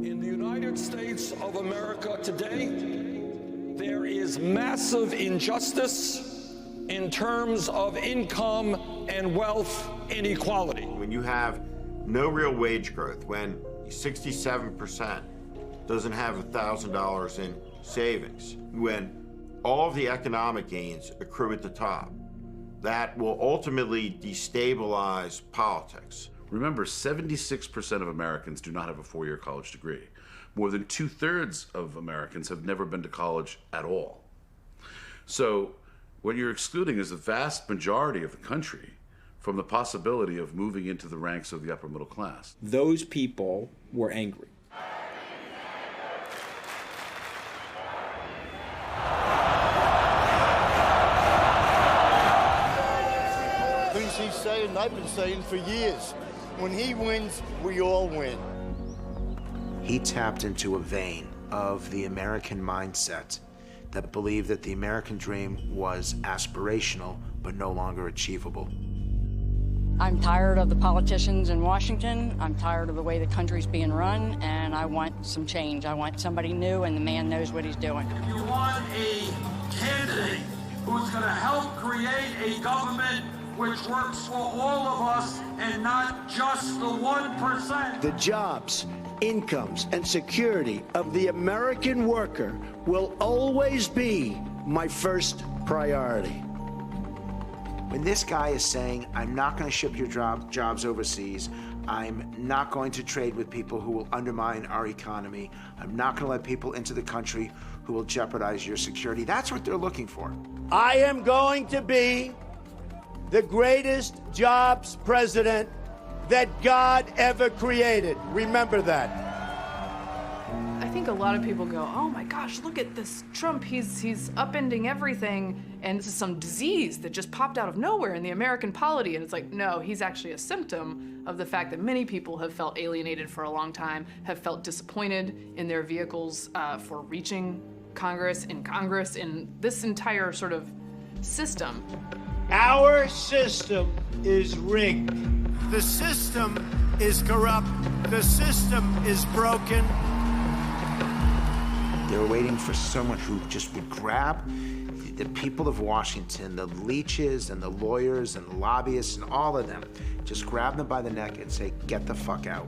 [SPEAKER 33] In the United States of America today, there is massive injustice in terms of income and wealth inequality.
[SPEAKER 7] When you have no real wage growth, when 67% doesn't have $1,000 in savings, when all of the economic gains accrue at the top, that will ultimately destabilize politics.
[SPEAKER 8] Remember, 76% of Americans do not have a four-year college degree. More than 2/3 of Americans have never been to college at all. So what you're excluding is the vast majority of the country from the possibility of moving into the ranks of the upper middle class.
[SPEAKER 9] Those people were angry.
[SPEAKER 10] Things he's saying, they've been saying for years. When he wins, we all win.
[SPEAKER 13] He tapped into a vein of the American mindset that believed that the American dream was aspirational but no longer achievable.
[SPEAKER 14] I'm tired of the politicians in Washington. I'm tired of the way the country's being run, and I want some change. I want somebody new, and the man knows what he's doing.
[SPEAKER 33] If you want a candidate who's going to help create a government which works for all of us and not just the 1%.
[SPEAKER 3] The jobs, incomes, and security of the American worker will always be my first priority.
[SPEAKER 13] When this guy is saying, I'm not going to ship your jobs overseas, I'm not going to trade with people who will undermine our economy, I'm not going to let people into the country who will jeopardize your security, that's what they're looking for.
[SPEAKER 3] I am going to be the greatest jobs president that God ever created. Remember that.
[SPEAKER 15] I think a lot of people go, oh my gosh, look at this Trump, he's upending everything, and this is some disease that just popped out of nowhere in the American polity. And it's like, no, he's actually a symptom of the fact that many people have felt alienated for a long time, have felt disappointed in their vehicles for reaching Congress, in this entire sort of system.
[SPEAKER 3] Our system is rigged. The system is corrupt. The system is broken.
[SPEAKER 13] They were waiting for someone who just would grab the people of Washington, the leeches and the lawyers and the lobbyists and all of them, just grab them by the neck and say, get the fuck out.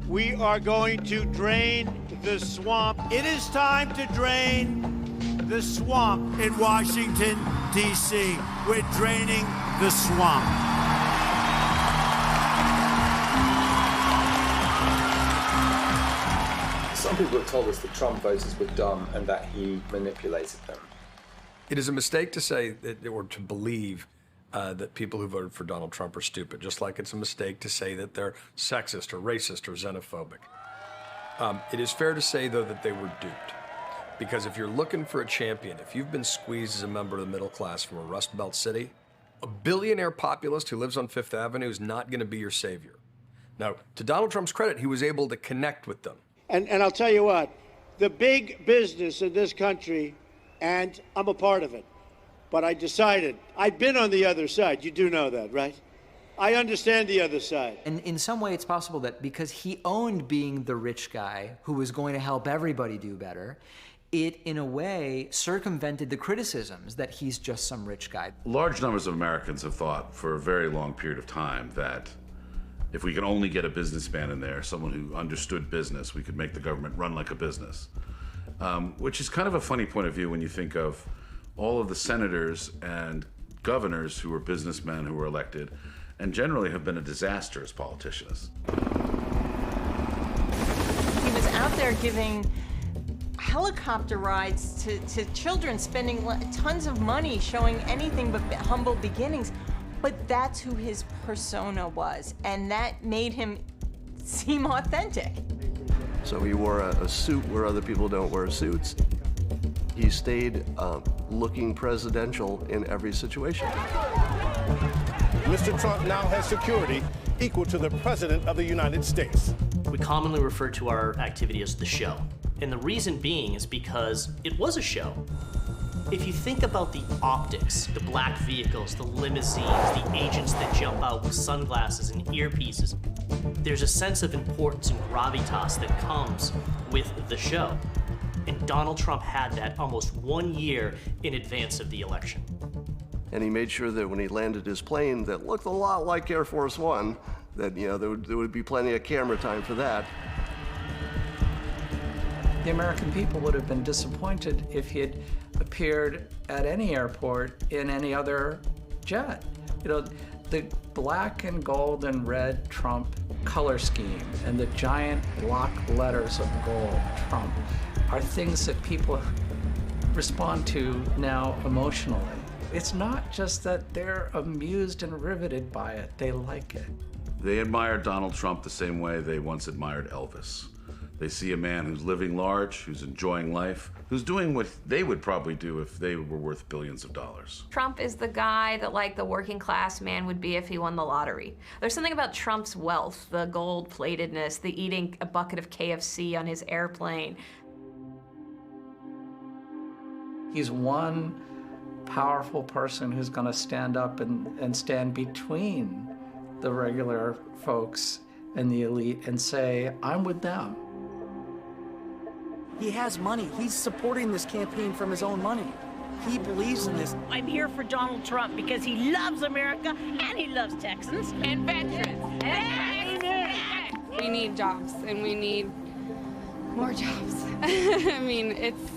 [SPEAKER 3] We are going to drain the swamp. It is time to drain the swamp in Washington, D.C. We're draining the swamp.
[SPEAKER 16] Some people have told us that Trump voters were dumb and that he manipulated them.
[SPEAKER 32] It is a mistake to say that, or to believe that people who voted for Donald Trump are stupid, just like it's a mistake to say that they're sexist or racist or xenophobic. It is fair to say, though, that they were duped. Because if you're looking for a champion, if you've been squeezed as a member of the middle class from a Rust Belt city, a billionaire populist who lives on Fifth Avenue is not going to be your savior. Now, to Donald Trump's credit, he was able to connect with them.
[SPEAKER 3] And I'll tell you what, the big business in this country, and I'm a part of it, but I decided, I've been on the other side. You do know that, right? I understand the other side.
[SPEAKER 17] And in some way, it's possible that because he owned being the rich guy who was going to help everybody do better, it, in a way, circumvented the criticisms that he's just some rich guy.
[SPEAKER 8] Large numbers of Americans have thought for a very long period of time that if we can only get a businessman in there, someone who understood business, we could make the government run like a business. Which is kind of a funny point of view when you think of all of the senators and governors who were businessmen who were elected and generally have been a disaster as politicians.
[SPEAKER 1] He was out there giving
[SPEAKER 5] helicopter rides to children, spending tons of money, showing anything but humble beginnings. But that's who his persona was, and that made him seem authentic.
[SPEAKER 11] So he wore a suit where other people don't wear suits. He stayed looking presidential in every situation.
[SPEAKER 6] Mr. Trump now has security equal to the President of the United States.
[SPEAKER 12] We commonly refer to our activity as the show. And the reason being is because it was a show. If you think about the optics, the black vehicles, the limousines, the agents that jump out with sunglasses and earpieces, there's a sense of importance and gravitas that comes with the show. And Donald Trump had that almost 1 year in advance of the election.
[SPEAKER 11] And he made sure that when he landed his plane that looked a lot like Air Force One, that there would be plenty of camera time for that.
[SPEAKER 19] The American people would have been disappointed if he had appeared at any airport in any other jet. The black and gold and red Trump color scheme and the giant block letters of gold Trump are things that people respond to now emotionally. It's not just that they're amused and riveted by it, they like it.
[SPEAKER 8] They admire Donald Trump the same way they once admired Elvis. They see a man who's living large, who's enjoying life, who's doing what they would probably do if they were worth billions of dollars.
[SPEAKER 4] Trump is the guy that, like, the working class man would be if he won the lottery. There's something about Trump's wealth, the gold-platedness, the eating a bucket of KFC on his airplane.
[SPEAKER 19] He's one powerful person who's going to stand up and stand between the regular folks and the elite and say, I'm with them.
[SPEAKER 20] He has money. He's supporting this campaign from his own money. He believes in this.
[SPEAKER 21] I'm here for Donald Trump because he loves America and he loves Texans and veterans.
[SPEAKER 22] We need jobs and we need more jobs. I mean, it's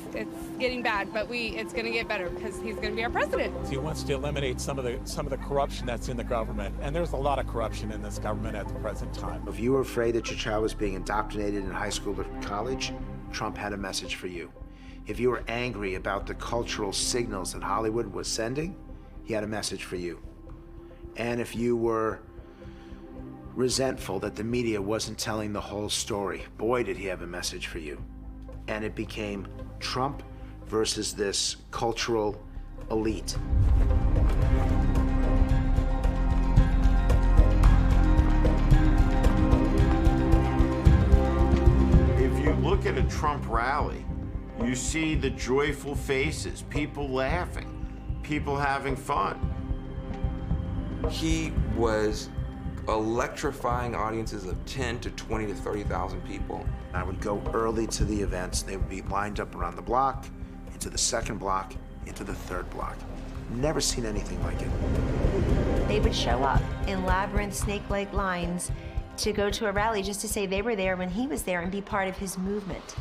[SPEAKER 22] getting bad, but it's going to get better because he's going to be our president.
[SPEAKER 23] He wants to eliminate some of the corruption that's in the government, and there's a lot of corruption in this government at the present time.
[SPEAKER 13] If you were afraid that your child was being indoctrinated in high school or college, Trump had a message for you. If you were angry about the cultural signals that Hollywood was sending, he had a message for you. And if you were resentful that the media wasn't telling the whole story, boy, did he have a message for you. And it became Trump versus this cultural elite.
[SPEAKER 7] If you look at a Trump rally, you see the joyful faces, people laughing, people having fun.
[SPEAKER 2] He was electrifying audiences of 10 to 20 to 30,000 people.
[SPEAKER 13] I would go early to the events. They would be lined up around the block, into the second block, into the third block. Never seen anything like it.
[SPEAKER 24] They would show up in labyrinth snake-like lines to go to a rally just to say they were there when he was there and be part of his movement.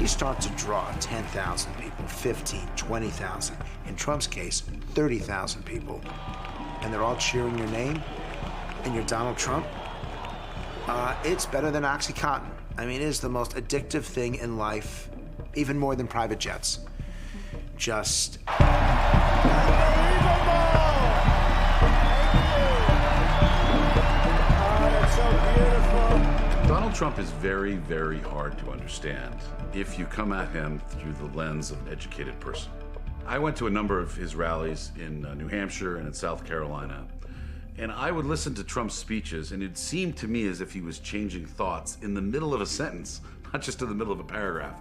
[SPEAKER 13] Start to draw 10,000 people, 15, 20,000, in Trump's case, 30,000 people, and they're all cheering your name, and you're Donald Trump, it's better than OxyContin. I mean, it is the most addictive thing in life, even more than private jets. Just...
[SPEAKER 8] Donald Trump is very, very hard to understand if you come at him through the lens of an educated person. I went to a number of his rallies in New Hampshire and in South Carolina, and I would listen to Trump's speeches, and it seemed to me as if he was changing thoughts in the middle of a sentence, not just in the middle of a paragraph.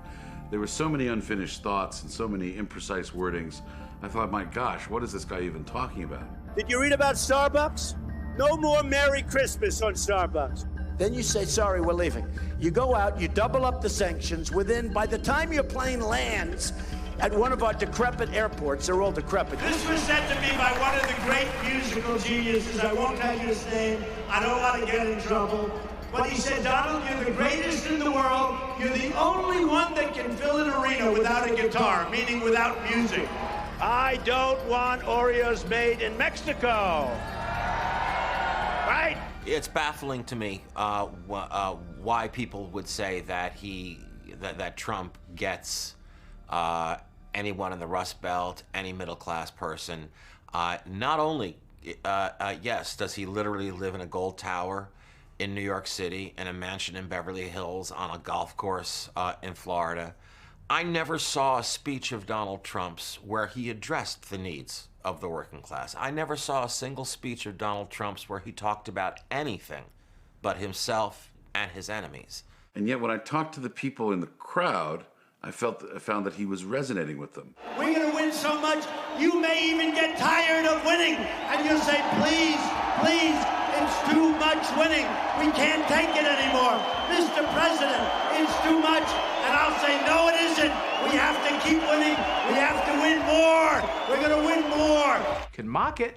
[SPEAKER 8] There were so many unfinished thoughts and so many imprecise wordings. I thought, my gosh, what is this guy even talking about?
[SPEAKER 10] Did you read about Starbucks? No more Merry Christmas on Starbucks. Then you say, sorry, we're leaving. You go out, you double up the sanctions. By the time your plane lands at one of our decrepit airports, they're all decrepit.
[SPEAKER 33] This was said to me by one of the great musical geniuses. I won't tell you his name. I don't want to get in trouble.
[SPEAKER 3] But he said, Donald, you're the greatest in the world. You're the only one that can fill an arena without a guitar, meaning without music. I don't want Oreos made in Mexico. Right?
[SPEAKER 9] It's baffling to me why people would say that that Trump gets anyone in the Rust Belt, any middle-class person. Not only, yes, does he literally live in a gold tower in New York City, in a mansion in Beverly Hills, on a golf course in Florida. I never saw a speech of Donald Trump's where he addressed the needs of the working class. I never saw a single speech of Donald Trump's where he talked about anything but himself and his enemies.
[SPEAKER 8] And yet when I talked to the people in the crowd, I found that he was resonating with them.
[SPEAKER 3] We're going to win so much, you may even get tired of winning. And you'll say, please, please, it's too much winning. We can't take it anymore. Mr. President, it's too much. And I'll say, no, it isn't. We have to keep winning. We have to win more. We're going to win more.
[SPEAKER 14] You can mock it.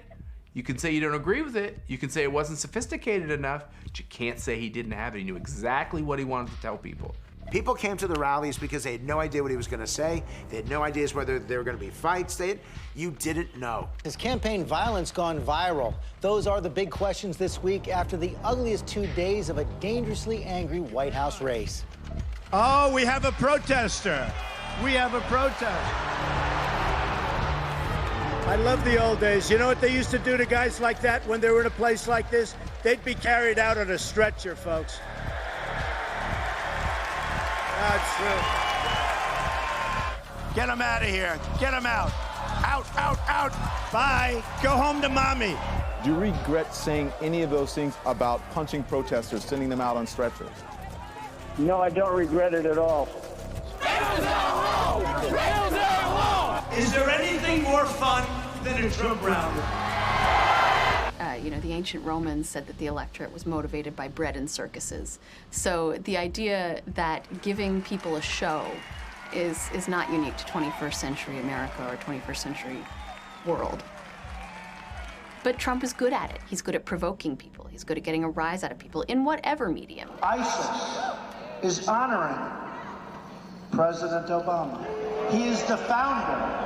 [SPEAKER 14] You can say you don't agree with it. You can say it wasn't sophisticated enough, but you can't say he didn't have it. He knew exactly what he wanted to tell people.
[SPEAKER 13] People came to the rallies because they had no idea what he was going to say. They had no ideas whether there were going to be fights. You didn't know.
[SPEAKER 15] Has campaign violence gone viral? Those are the big questions this week after the ugliest 2 days of a dangerously angry White House race.
[SPEAKER 3] Oh, we have a protester. We have a protester. I love the old days. You know what they used to do to guys like that when they were in a place like this? They'd be carried out on a stretcher, folks. That's true. Get them out of here. Get them out. Out, out, out. Bye. Go home to mommy.
[SPEAKER 16] Do you regret saying any of those things about punching protesters, sending them out on stretchers?
[SPEAKER 10] No, I don't regret it at all.
[SPEAKER 3] Is there anything more fun than a Trump rally?
[SPEAKER 1] The ancient Romans said that the electorate was motivated by bread and circuses. So the idea that giving people a show is not unique to 21st century America or 21st century world. But Trump is good at it. He's good at provoking people. He's good at getting a rise out of people in whatever medium.
[SPEAKER 3] ISIS is honoring President Obama. He is the founder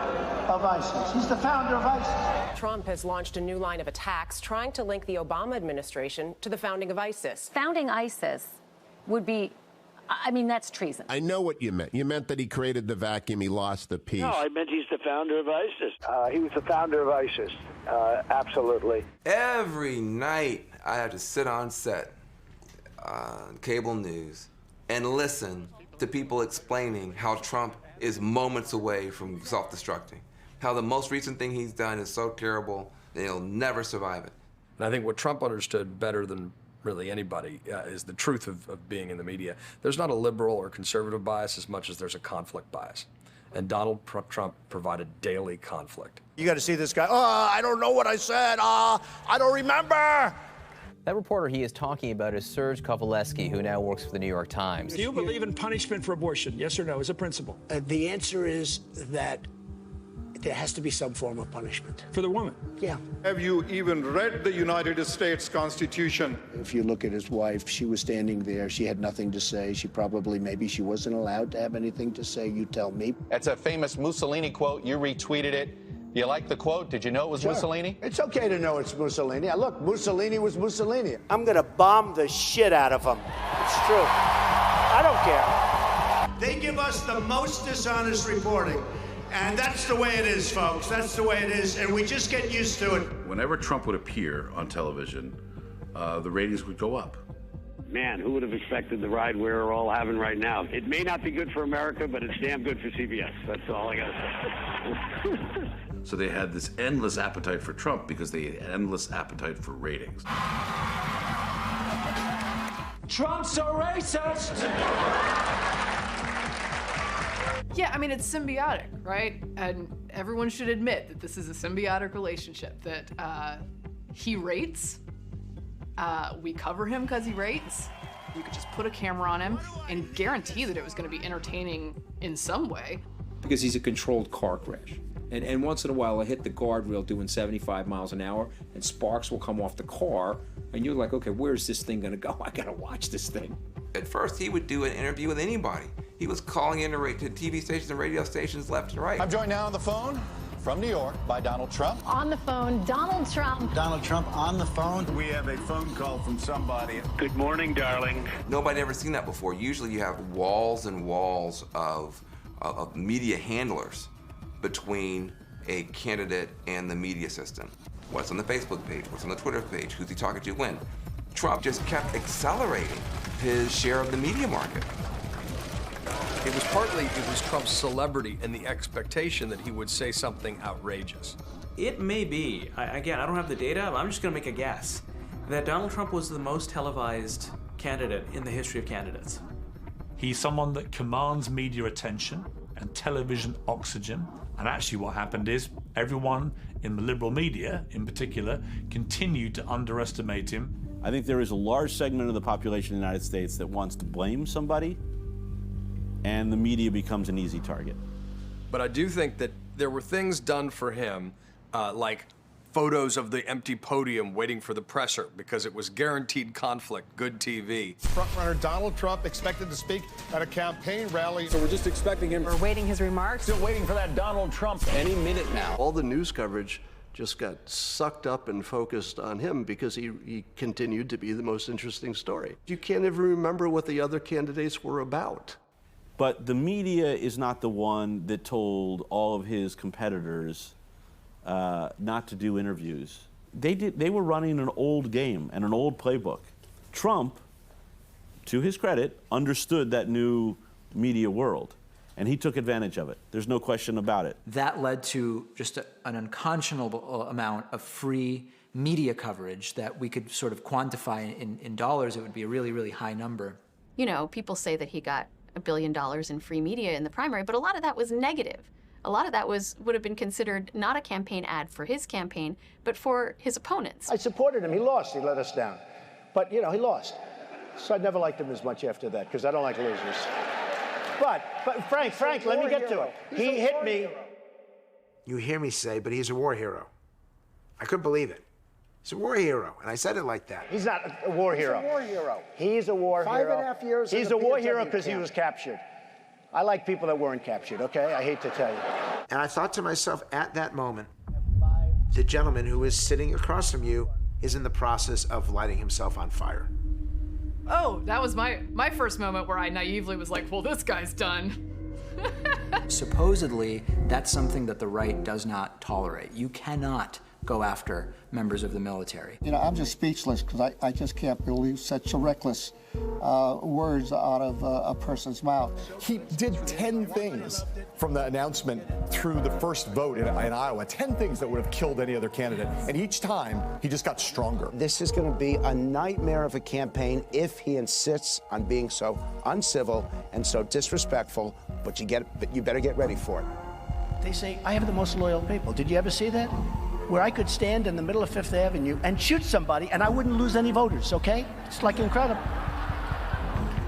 [SPEAKER 3] of ISIS. He's the founder of ISIS.
[SPEAKER 18] Trump has launched a new line of attacks trying to link the Obama administration to the founding of ISIS.
[SPEAKER 25] Founding ISIS would be, that's treason.
[SPEAKER 6] I know what you meant. You meant that he created the vacuum, he lost the peace.
[SPEAKER 10] No, I meant he's the founder of ISIS. He was the founder of ISIS. Absolutely.
[SPEAKER 2] Every night I have to sit on set, cable news, and listen to people explaining how Trump is moments away from self-destructing. How the most recent thing he's done is so terrible that he'll never survive it.
[SPEAKER 26] And I think what Trump understood better than really anybody is the truth of being in the media. There's not a liberal or conservative bias as much as there's a conflict bias. And Donald Trump provided daily conflict.
[SPEAKER 3] You got to see this guy. Oh, I don't know what I said. I don't remember.
[SPEAKER 27] That reporter he is talking about is Serge Kovaleski, who now works for the New York Times.
[SPEAKER 10] Do you believe in punishment for abortion? Yes or no, as a principle?
[SPEAKER 15] The answer is that there has to be some form of punishment.
[SPEAKER 10] For the woman?
[SPEAKER 15] Yeah.
[SPEAKER 16] Have you even read the United States Constitution?
[SPEAKER 13] If you look at his wife, she was standing there. She had nothing to say. Maybe she wasn't allowed to have anything to say. You tell me.
[SPEAKER 28] That's a famous Mussolini quote. You retweeted it. You like the quote? Did you know it was Mussolini?
[SPEAKER 13] It's okay to know it's Mussolini. Look, Mussolini was Mussolini.
[SPEAKER 10] I'm going to bomb the shit out of him. It's true. I don't care.
[SPEAKER 3] They give us the most dishonest reporting. And that's the way it is, folks. That's the way it is. And we just get used to it.
[SPEAKER 8] Whenever Trump would appear on television, the ratings would go up.
[SPEAKER 10] Man, who would have expected the ride we're all having right now? It may not be good for America, but it's damn good for CBS. That's all I got to say.
[SPEAKER 8] So they had this endless appetite for Trump because they had endless appetite for ratings.
[SPEAKER 10] Trump's a racist!
[SPEAKER 29] Yeah, it's symbiotic, right? And everyone should admit that this is a symbiotic relationship, that he rates, we cover him because he rates. You could just put a camera on him and guarantee that it was going to be entertaining in some way.
[SPEAKER 30] Because he's a controlled car crash.
[SPEAKER 4] And once in a while, I hit the guardrail doing 75 miles an hour, and sparks will come off the car, and you're like, okay, where's this thing gonna go? I gotta watch this thing.
[SPEAKER 2] At first, he would do an interview with anybody. He was calling in to TV stations and radio stations left and right.
[SPEAKER 28] I'm joined now on the phone from New York by Donald Trump.
[SPEAKER 25] On the phone, Donald Trump.
[SPEAKER 15] Donald Trump on the phone.
[SPEAKER 5] We have a phone call from somebody.
[SPEAKER 33] Good morning, darling.
[SPEAKER 2] Nobody ever seen that before. Usually you have walls and walls of media handlers between a candidate and the media system. What's on the Facebook page, what's on the Twitter page, who's he talking to when. Trump just kept accelerating his share of the media market.
[SPEAKER 26] It was Trump's celebrity and the expectation that he would say something outrageous.
[SPEAKER 11] It may be, again, I don't have the data, but I'm just gonna make a guess, that Donald Trump was the most televised candidate in the history of candidates.
[SPEAKER 12] He's someone that commands media attention and television oxygen. And actually what happened is everyone in the liberal media, in particular, continued to underestimate him.
[SPEAKER 17] I think there is a large segment of the population in the United States that wants to blame somebody, and the media becomes an easy target.
[SPEAKER 26] But I do think that there were things done for him, like photos of the empty podium waiting for the presser because it was guaranteed conflict, good TV.
[SPEAKER 6] Frontrunner Donald Trump expected to speak at a campaign rally.
[SPEAKER 16] So we're just expecting him.
[SPEAKER 25] We're waiting his remarks.
[SPEAKER 5] Still waiting for that Donald Trump
[SPEAKER 16] Any minute now.
[SPEAKER 19] All the news coverage just got sucked up and focused on him because he continued to be the most interesting story. You can't even remember what the other candidates were about.
[SPEAKER 17] But the media is not the one that told all of his competitors not to do interviews. They were running an old game and an old playbook. Trump, to his credit, understood that new media world, and he took advantage of it. There's no question about it.
[SPEAKER 20] That led to just an unconscionable amount of free media coverage that we could sort of quantify in dollars. It would be a really, really high number.
[SPEAKER 1] You know, people say that he got $1 billion in free media in the primary, but a lot of that was negative. A lot of that would have been considered not a campaign ad for his campaign, but for his opponents.
[SPEAKER 3] I supported him. He lost. He let us down. But, you know, he lost. So I never liked him as much after that, because I don't like losers. But Frank, let me get to it. He hit me.
[SPEAKER 13] You hear me say, but he's a war hero. I couldn't believe it. He's a war hero, and I said it like that.
[SPEAKER 3] He's not a war hero.
[SPEAKER 13] He's a war hero.
[SPEAKER 3] He's a war hero.
[SPEAKER 13] 5.5 years.
[SPEAKER 3] He's a war hero because he was captured. I like people that weren't captured, okay? I hate to tell you.
[SPEAKER 13] And I thought to myself at that moment, the gentleman who is sitting across from you is in the process of lighting himself on fire.
[SPEAKER 29] Oh, that was my first moment where I naively was like, well, this guy's done.
[SPEAKER 20] Supposedly, that's something that the right does not tolerate. You cannot go after members of the military.
[SPEAKER 21] You know, I'm just speechless because I just can't believe such reckless words out of a person's mouth.
[SPEAKER 6] He did 10 things from the announcement through the first vote in Iowa, 10 things that would have killed any other candidate. And each time, he just got stronger.
[SPEAKER 13] This is going to be a nightmare of a campaign if he insists on being so uncivil and so disrespectful, but you better get ready for it.
[SPEAKER 3] They say, I have the most loyal people. Did you ever see that? Where I could stand in the middle of Fifth Avenue and shoot somebody and I wouldn't lose any voters, okay? It's like incredible.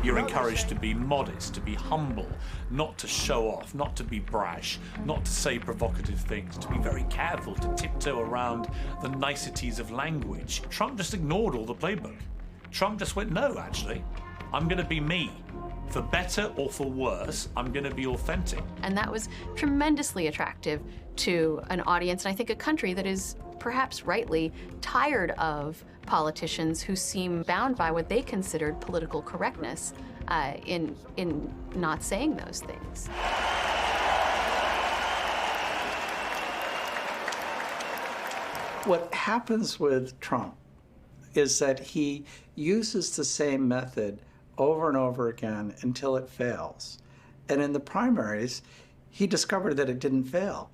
[SPEAKER 12] You're encouraged to be modest, to be humble, not to show off, not to be brash, not to say provocative things, to be very careful, to tiptoe around the niceties of language. Trump just ignored all the playbook. Trump just went, no, actually, I'm going to be me. For better or for worse, I'm going to be authentic.
[SPEAKER 1] And that was tremendously attractive to an audience, and I think a country that is perhaps rightly tired of politicians who seem bound by what they considered political correctness in not saying those things.
[SPEAKER 22] What happens with Trump is that he uses the same method over and over again until it fails. And in the primaries, he discovered that it didn't fail.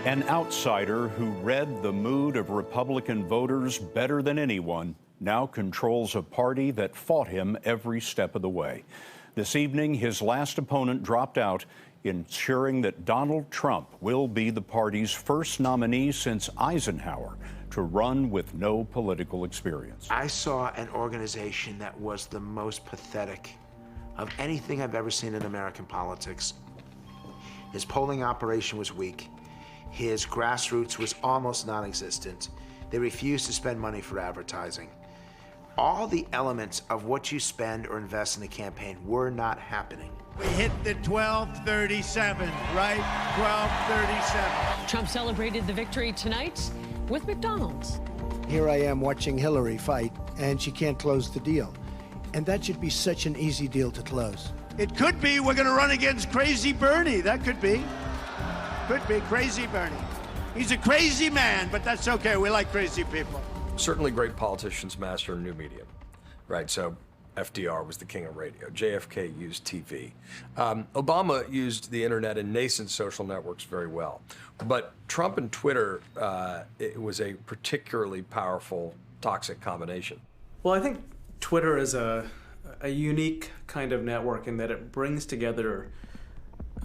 [SPEAKER 21] An outsider who read the mood of Republican voters better than anyone now controls a party that fought him every step of the way. This evening, his last opponent dropped out, ensuring that Donald Trump will be the party's first nominee since Eisenhower to run with no political experience.
[SPEAKER 13] I saw an organization that was the most pathetic of anything I've ever seen in American politics. His polling operation was weak. His grassroots was almost non-existent. They refused to spend money for advertising. All the elements of what you spend or invest in a campaign were not happening.
[SPEAKER 3] We hit the 1237, right? 1237.
[SPEAKER 4] Trump celebrated the victory tonight with McDonald's.
[SPEAKER 3] Here I am watching Hillary fight, and she can't close the deal. And that should be such an easy deal to close. It could be we're going to run against Crazy Bernie. That could be. Could be Crazy Bernie. He's a crazy man, but that's okay. We like crazy people.
[SPEAKER 26] Certainly great politicians master a new medium, right? So FDR was the king of radio. JFK used TV. Obama used the internet and nascent social networks very well. But Trump and Twitter, it was a particularly powerful, toxic combination.
[SPEAKER 11] Well, I think Twitter is a unique kind of network in that it brings together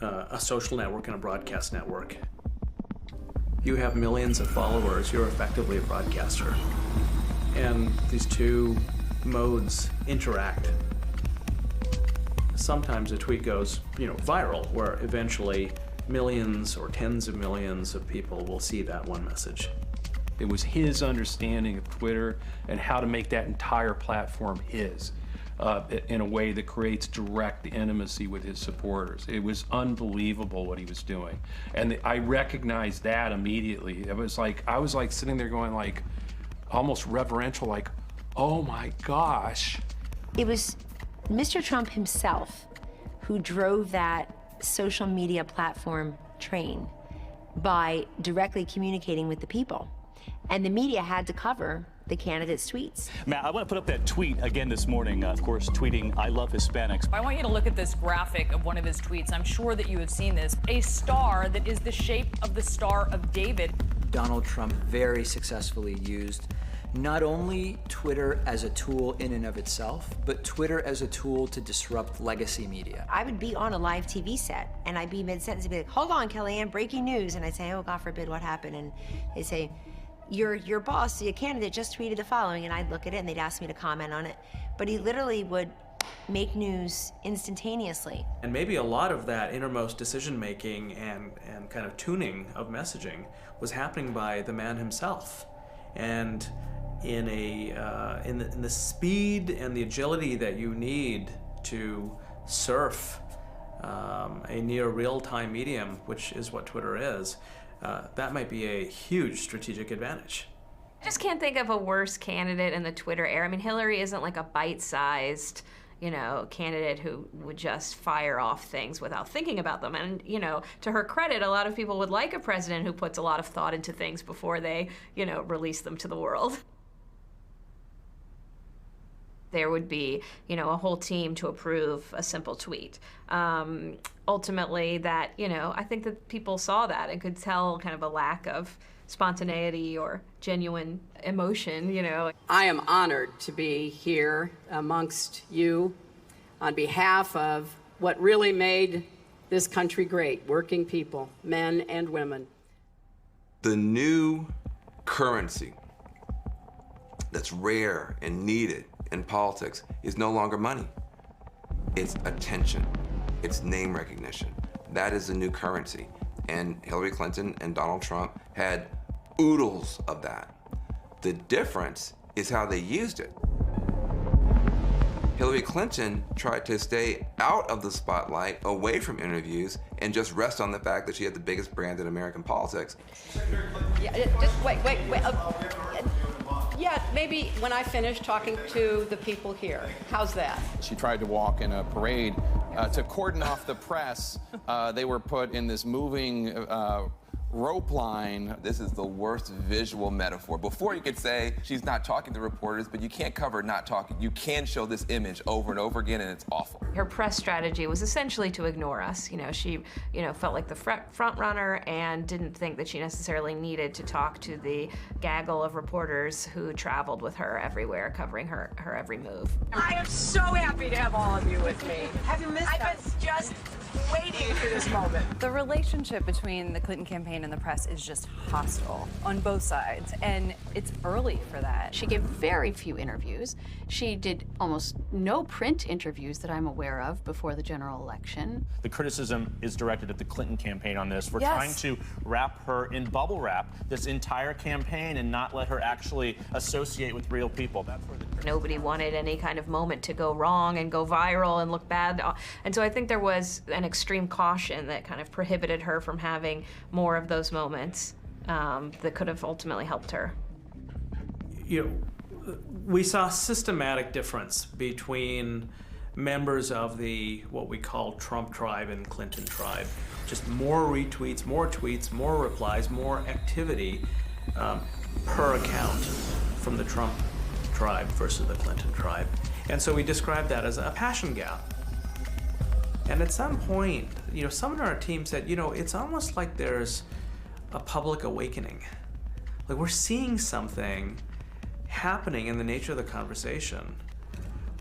[SPEAKER 11] a social network and a broadcast network. You have millions of followers, you're effectively a broadcaster. And these two modes interact. Sometimes a tweet goes, viral, where eventually millions or tens of millions of people will see that one message.
[SPEAKER 7] It was his understanding of Twitter and how to make that entire platform his. In a way that creates direct intimacy with his supporters. It was unbelievable what he was doing. And I recognized that immediately. I was like sitting there going like, almost reverential, like, oh my gosh.
[SPEAKER 8] It was Mr. Trump himself who drove that social media platform train by directly communicating with the people. And the media had to cover the candidates' tweets.
[SPEAKER 9] Matt, I want to put up that tweet again this morning, of course, tweeting, "I love Hispanics."
[SPEAKER 25] I want you to look at this graphic of one of his tweets. I'm sure that you have seen this. A star that is the shape of the Star of David.
[SPEAKER 20] Donald Trump very successfully used not only Twitter as a tool in and of itself, but Twitter as a tool to disrupt legacy media.
[SPEAKER 8] I would be on a live TV set, and I'd be mid-sentence and be like, hold on, Kellyanne, breaking news. And I'd say, oh, God forbid, what happened? And they'd say, your boss, your candidate, just tweeted the following, and I'd look at it, and they'd ask me to comment on it. But he literally would make news instantaneously.
[SPEAKER 11] And maybe a lot of that innermost decision-making and kind of tuning of messaging was happening by the man himself. And in the speed and the agility that you need to surf a near real-time medium, which is what Twitter is, that might be a huge strategic advantage.
[SPEAKER 10] I just can't think of a worse candidate in the Twitter era. I mean, Hillary isn't like a bite-sized, candidate who would just fire off things without thinking about them. And, to her credit, a lot of people would like a president who puts a lot of thought into things before they, release them to the world. There would be, a whole team to approve a simple tweet. Ultimately, that, I think that people saw that and could tell kind of a lack of spontaneity or genuine emotion,
[SPEAKER 14] I am honored to be here amongst you on behalf of what really made this country great, working people, men and women.
[SPEAKER 2] The new currency that's rare and needed in politics is no longer money. It's attention. It's name recognition. That is the new currency. And Hillary Clinton and Donald Trump had oodles of that. The difference is how they used it. Hillary Clinton tried to stay out of the spotlight, away from interviews, and just rest on the fact that she had the biggest brand in American politics.
[SPEAKER 14] Yeah, just wait. Yeah, maybe when I finish talking to the people here. How's that?
[SPEAKER 18] She tried to walk in a parade to cordon off the press. They were put in this moving rope line.
[SPEAKER 2] This is the worst visual metaphor. Before you could say she's not talking to reporters, but you can't cover not talking. You can show this image over and over again, and it's awful.
[SPEAKER 10] Her press strategy was essentially to ignore us. She, felt like the front runner and didn't think that she necessarily needed to talk to the gaggle of reporters who traveled with her everywhere, covering her every move.
[SPEAKER 25] I am so happy to have all of you with me. Have you missed I've been just waiting for this moment.
[SPEAKER 23] The relationship between the Clinton campaign
[SPEAKER 5] campaign and the press is just hostile on both sides, and it's early for that.
[SPEAKER 1] She gave very few interviews. She did almost no print interviews that I'm aware of before the general election.
[SPEAKER 15] The criticism is directed at the Clinton campaign on this. We're
[SPEAKER 1] Yes.
[SPEAKER 15] trying to wrap her in bubble wrap this entire campaign and not let her actually associate with real people. That's where
[SPEAKER 10] Nobody wanted any kind of moment to go wrong and go viral and look bad. And so I think there was an extreme caution that kind of prohibited her from having more of those moments that could have ultimately helped her.
[SPEAKER 11] You know, we saw a systematic difference between members of the what we call Trump tribe and Clinton tribe. Just more retweets, more tweets, more replies, more activity per account from the Trump tribe versus the Clinton tribe. And so we described that as a passion gap. And at some point, you know, someone on our team said, you know, it's almost like there's a public awakening. Like we're seeing something happening in the nature of the conversation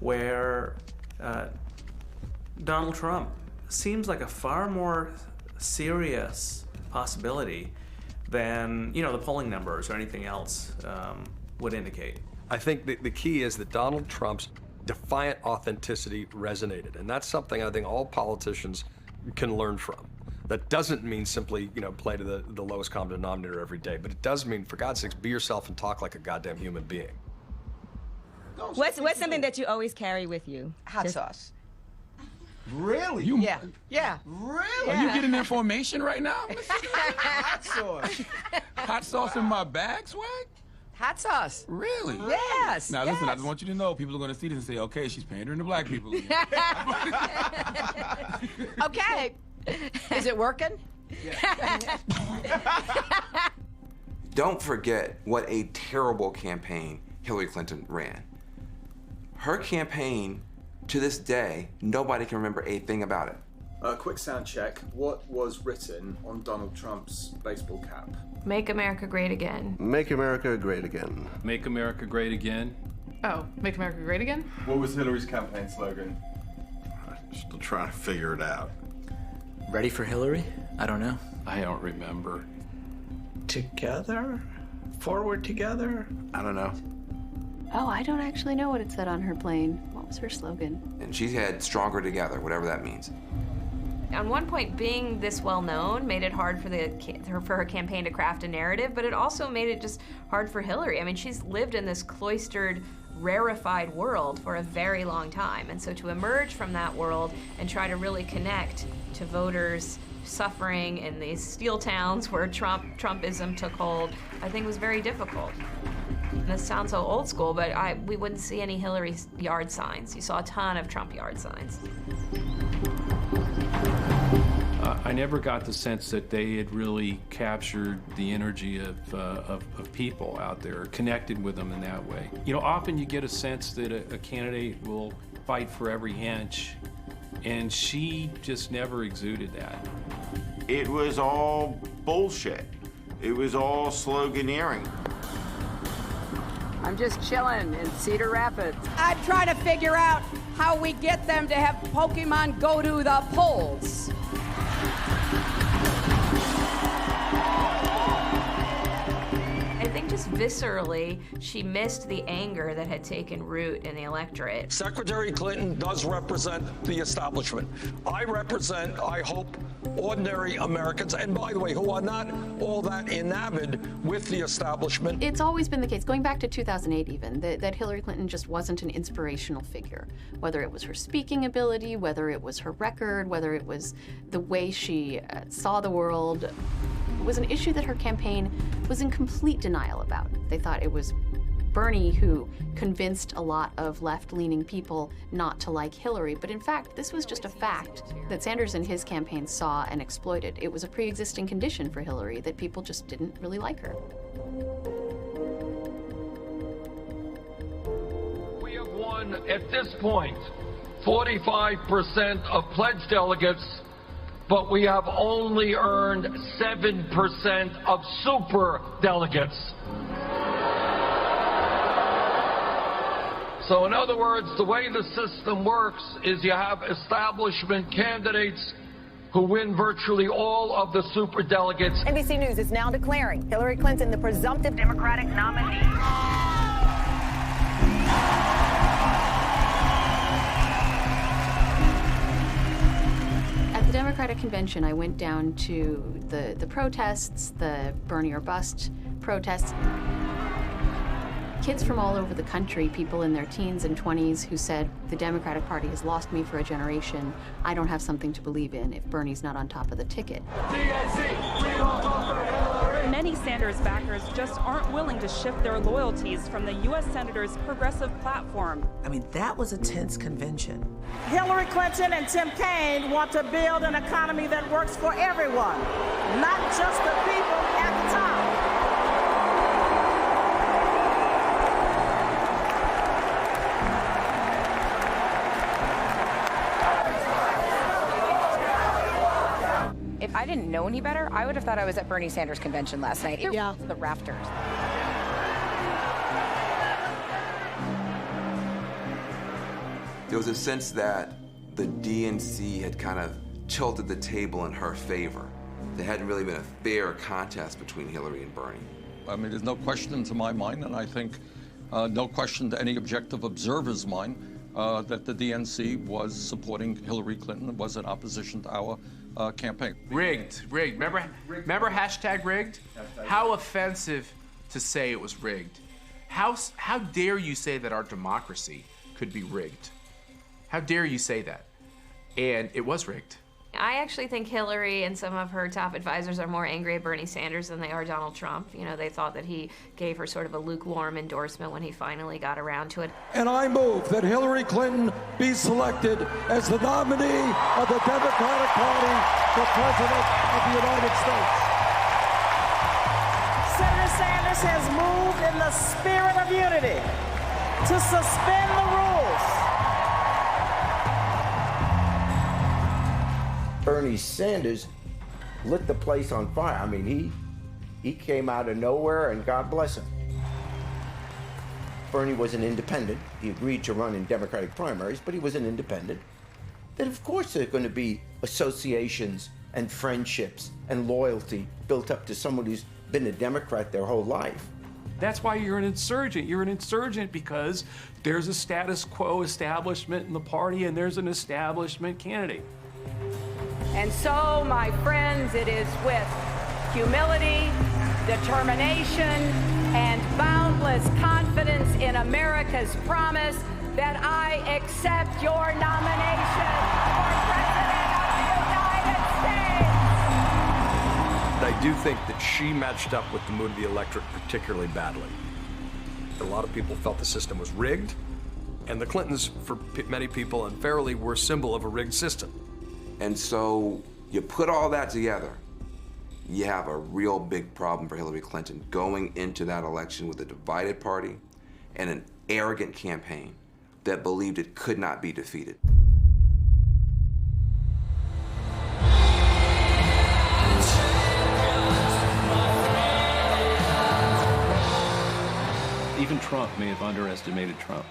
[SPEAKER 11] where Donald Trump seems like a far more serious possibility than, you know, the polling numbers or anything else would indicate.
[SPEAKER 26] I think the key is that Donald Trump's defiant authenticity resonated, and that's something I think all politicians can learn from. That doesn't mean simply, you know, play to the lowest common denominator every day, but it does mean, for God's sakes, be yourself and talk like a goddamn human being.
[SPEAKER 16] What's something that you always carry with you?
[SPEAKER 17] Hot sauce.
[SPEAKER 19] Really?
[SPEAKER 17] Yeah.
[SPEAKER 19] Really? Are you getting information right now?
[SPEAKER 17] Hot sauce.
[SPEAKER 19] Hot sauce in my bag, Swag?
[SPEAKER 17] Hot sauce.
[SPEAKER 19] Really?
[SPEAKER 17] Yes.
[SPEAKER 19] Now listen, I just want you to know, people are going to see this and say, okay, she's pandering to black people.
[SPEAKER 17] Okay. Is it working?
[SPEAKER 2] Don't forget what a terrible campaign Hillary Clinton ran. Her campaign, to this day, nobody can remember a thing about it.
[SPEAKER 23] Quick sound check. What was written on Donald Trump's baseball cap?
[SPEAKER 10] Make America great again.
[SPEAKER 24] Make America great again.
[SPEAKER 7] Make America great again.
[SPEAKER 29] Oh, Make America Great Again?
[SPEAKER 23] What was Hillary's campaign slogan?
[SPEAKER 24] I'm still trying to figure it out.
[SPEAKER 20] Ready for Hillary? I don't know.
[SPEAKER 7] I don't remember.
[SPEAKER 22] Together? Forward together?
[SPEAKER 24] I don't know.
[SPEAKER 1] Oh, I don't actually know what it said on her plane. What was her slogan?
[SPEAKER 2] And she had stronger together, whatever that means.
[SPEAKER 10] On one point, being this well known made it hard for her campaign to craft a narrative, but it also made it just hard for Hillary. I mean, she's lived in this cloistered, rarefied world for a very long time, and so to emerge from that world and try to really connect to voters suffering in these steel towns where Trumpism took hold, I think was very difficult. And this sounds so old school, but we wouldn't see any Hillary yard signs. You saw a ton of Trump yard signs.
[SPEAKER 7] I never got the sense that they had really captured the energy of people out there, connected with them in that way. You know, often you get a sense that a candidate will fight for every inch, and she just never exuded that.
[SPEAKER 27] It was all bullshit. It was all sloganeering.
[SPEAKER 14] I'm just chilling in Cedar Rapids.
[SPEAKER 17] I'm trying to figure out how we get them to have Pokemon go to the polls.
[SPEAKER 10] I think just viscerally, she missed the anger that had taken root in the electorate.
[SPEAKER 28] Secretary Clinton does represent the establishment. I represent, I hope, ordinary Americans, and by the way, who are not all that enamored with the establishment.
[SPEAKER 1] It's always been the case, going back to 2008 even, that Hillary Clinton just wasn't an inspirational figure. Whether it was her speaking ability, whether it was her record, whether it was the way she saw the world, it was an issue that her campaign was in complete denial about. They thought it was Bernie who convinced a lot of left-leaning people not to like Hillary, but in fact, this was just a fact that Sanders and his campaign saw and exploited. It was a pre-existing condition for Hillary that people just didn't really like her.
[SPEAKER 30] We have won, at this point, 45% of pledged delegates, but we have only earned 7% of super delegates. So in other words, the way the system works is you have establishment candidates who win virtually all of the superdelegates.
[SPEAKER 3] NBC News is now declaring Hillary Clinton the presumptive Democratic nominee.
[SPEAKER 1] At the Democratic convention, I went down to the protests, the Bernie or Bust protests. Kids from all over the country, people in their teens and 20s who said, the Democratic Party has lost me for a generation. I don't have something to believe in if Bernie's not on top of the ticket.
[SPEAKER 4] Many Sanders backers just aren't willing to shift their loyalties from the U.S. Senator's progressive platform.
[SPEAKER 6] I mean, that was a tense convention.
[SPEAKER 8] Hillary Clinton and Tim Kaine want to build an economy that works for everyone, not just the people at the top.
[SPEAKER 3] If I didn't know any better, I would have thought I was at Bernie Sanders' convention last night. Yeah. The rafters.
[SPEAKER 2] There was a sense that the DNC had kind of tilted the table in her favor. There hadn't really been a fair contest between Hillary and Bernie.
[SPEAKER 28] I mean, there's no question to my mind, and I think no question to any objective observer's mind, that the DNC was supporting Hillary Clinton, was in opposition to our campaign.
[SPEAKER 9] Rigged. Remember hashtag rigged? How offensive to say it was rigged. How dare you say that our democracy could be rigged? How dare you say that? And it was rigged.
[SPEAKER 10] I actually think Hillary and some of her top advisors are more angry at Bernie Sanders than they are Donald Trump. You know, they thought that he gave her sort of a lukewarm endorsement when he finally got around to it.
[SPEAKER 28] And I move that Hillary Clinton be selected as the nominee of the Democratic Party for President of the United States.
[SPEAKER 8] Senator Sanders has moved in the spirit of unity to suspend the rules.
[SPEAKER 27] Bernie Sanders lit the place on fire. I mean, he came out of nowhere, and God bless him. Bernie was an independent. He agreed to run in Democratic primaries, but he was an independent. Then, of course, there are going to be associations and friendships and loyalty built up to someone who's been a Democrat their whole life.
[SPEAKER 7] That's why you're an insurgent. You're an insurgent because there's a status quo establishment in the party and there's an establishment candidate.
[SPEAKER 17] And so, my friends, it is with humility, determination, and boundless confidence in America's promise that I accept your nomination for President of the United States.
[SPEAKER 26] I do think that she matched up with the mood of the electorate particularly badly. A lot of people felt the system was rigged, and the Clintons, for many people unfairly, were a symbol of a rigged system.
[SPEAKER 2] And so you put all that together, you have a real big problem for Hillary Clinton going into that election with a divided party and an arrogant campaign that believed it could not be defeated.
[SPEAKER 7] Even Trump may have underestimated Trump.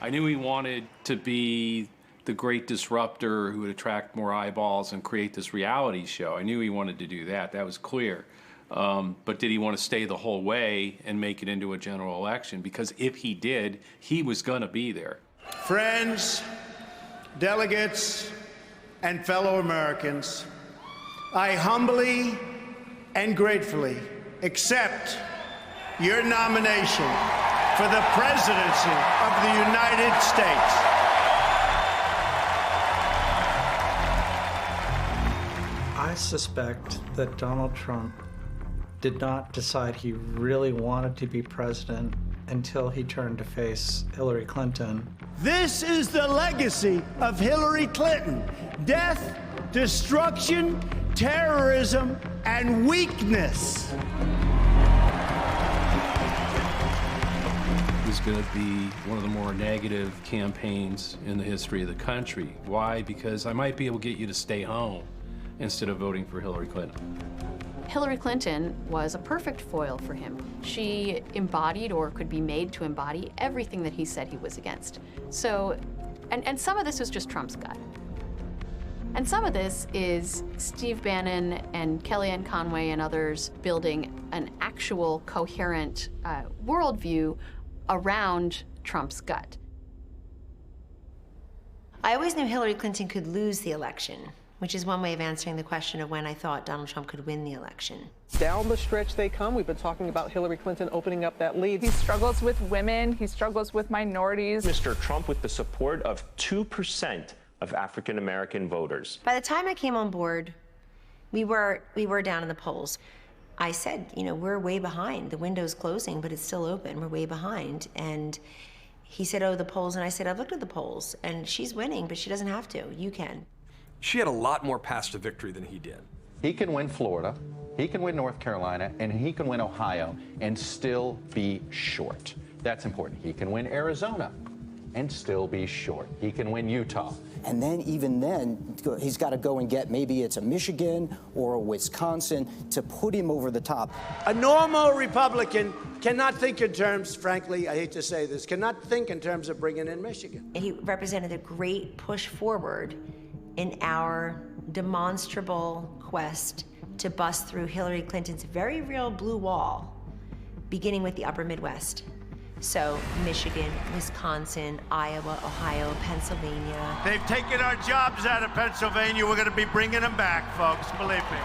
[SPEAKER 7] I knew he wanted to be the great disruptor who would attract more eyeballs and create this reality show. I knew he wanted to do that. That was clear. But did he want to stay the whole way and make it into a general election? Because if he did, he was going to be there.
[SPEAKER 12] Friends, delegates, and fellow Americans, I humbly and gratefully accept your nomination for the presidency of the United States.
[SPEAKER 22] I suspect that Donald Trump did not decide he really wanted to be president until he turned to face Hillary Clinton.
[SPEAKER 12] This is the legacy of Hillary Clinton: death, destruction, terrorism, and weakness.
[SPEAKER 7] It was going to be one of the more negative campaigns in the history of the country. Why? Because I might be able to get you to stay home instead of voting for Hillary Clinton.
[SPEAKER 1] Hillary Clinton was a perfect foil for him. She embodied, or could be made to embody, everything that he said he was against. So, and some of this was just Trump's gut. And some of this is Steve Bannon and Kellyanne Conway and others building an actual coherent worldview around Trump's gut.
[SPEAKER 5] I always knew Hillary Clinton could lose the election, which is one way of answering the question of when I thought Donald Trump could win the election.
[SPEAKER 11] Down the stretch they come. We've been talking about Hillary Clinton opening up that lead.
[SPEAKER 13] He struggles with women. He struggles with minorities.
[SPEAKER 15] Mr. Trump with the support of 2% of African-American voters.
[SPEAKER 5] By the time I came on board, we were down in the polls. I said, you know, we're way behind. The window's closing, but it's still open. We're way behind. And he said, oh, the polls. And I said, I've looked at the polls, and she's winning, but she doesn't have to. You can.
[SPEAKER 26] She had a lot more paths to victory than he did.
[SPEAKER 16] He can win Florida, he can win North Carolina, and he can win Ohio and still be short. That's important. He can win Arizona and still be short. He can win Utah.
[SPEAKER 18] And then, even then, he's got to go and get maybe it's a Michigan or a Wisconsin to put him over the top.
[SPEAKER 12] A normal Republican cannot think in terms, frankly, I hate to say this, cannot think in terms of bringing in Michigan.
[SPEAKER 5] And he represented a great push forward in our demonstrable quest to bust through Hillary Clinton's very real blue wall, beginning with the upper Midwest. So Michigan, Wisconsin, Iowa, Ohio, Pennsylvania.
[SPEAKER 12] They've taken our jobs out of Pennsylvania. We're going to be bringing them back, folks, believe me.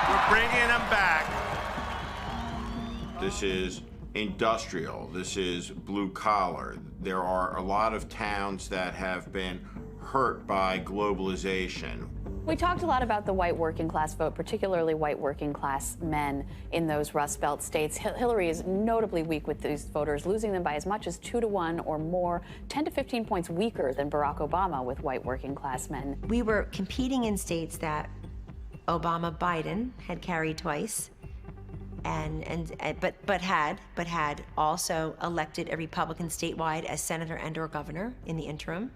[SPEAKER 12] We're bringing them back.
[SPEAKER 19] This is industrial. This is blue collar. There are a lot of towns that have been hurt by globalization.
[SPEAKER 21] We talked a lot about the white working class vote, particularly white working class men in those Rust Belt states. Hillary is notably weak with these voters, losing them by as much as 2-to-1 or more, 10 to 15 points weaker than Barack Obama with white working class men.
[SPEAKER 5] We were competing in states that Obama-Biden had carried twice, but had also elected a Republican statewide as senator and/or governor in the interim,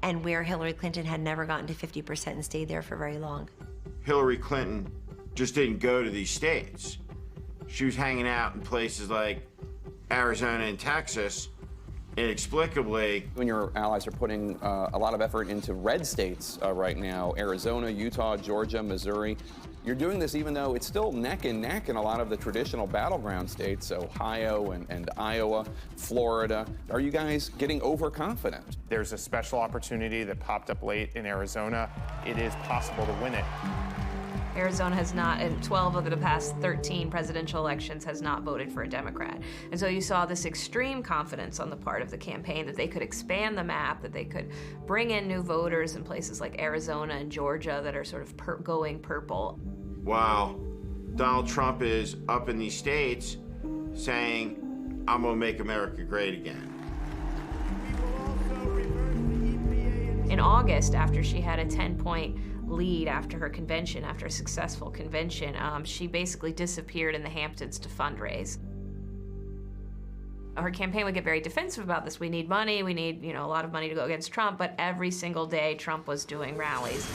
[SPEAKER 5] and where Hillary Clinton had never gotten to 50% and stayed there for very long.
[SPEAKER 19] Hillary Clinton just didn't go to these states. She was hanging out in places like Arizona and Texas, inexplicably.
[SPEAKER 25] When your allies are putting a lot of effort into red states right now, Arizona, Utah, Georgia, Missouri, you're doing this even though it's still neck and neck in a lot of the traditional battleground states, Ohio and Iowa, Florida. Are you guys getting overconfident?
[SPEAKER 29] There's a special opportunity that popped up late in Arizona. It is possible to win it.
[SPEAKER 10] Arizona has not, in 12 of the past 13 presidential elections, has not voted for a Democrat. And so you saw this extreme confidence on the part of the campaign that they could expand the map, that they could bring in new voters in places like Arizona and Georgia that are sort of going purple.
[SPEAKER 19] While Donald Trump is up in these states saying, I'm gonna make America great again.
[SPEAKER 10] In August, after she had a 10-point lead after her convention, after a successful convention, she basically disappeared in the Hamptons to fundraise. Her campaign would get very defensive about this. We need money, we need, a lot of money to go against Trump, but every single day Trump was doing rallies.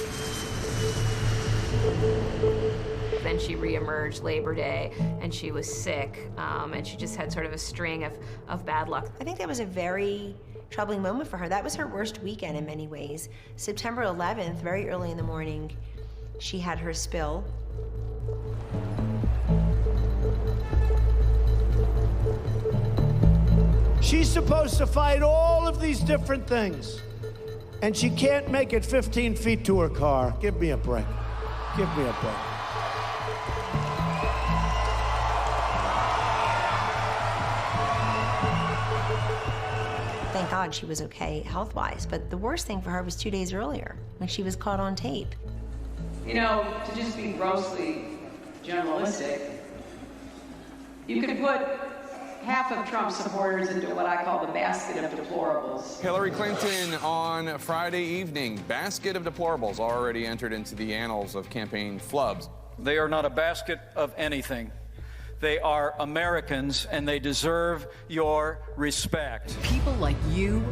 [SPEAKER 10] Then she reemerged Labor Day, and she was sick, and she just had sort of a string of bad luck.
[SPEAKER 5] I think that was a very troubling moment for her. That was her worst weekend in many ways. September 11th, very early in the morning, she had her spill.
[SPEAKER 12] She's supposed to fight all of these different things, and she can't make it 15 feet to her car. Give me a break. Give me a break.
[SPEAKER 5] Thank God she was okay health-wise, but the worst thing for her was 2 days earlier, when she was caught on tape.
[SPEAKER 31] To just be grossly generalistic, you could put half of Trump's supporters into what I call the basket of deplorables.
[SPEAKER 25] Hillary Clinton on Friday evening, basket of deplorables already entered into the annals of campaign flubs.
[SPEAKER 32] They are not a basket of anything. They are Americans, and they deserve your respect.
[SPEAKER 33] People like you,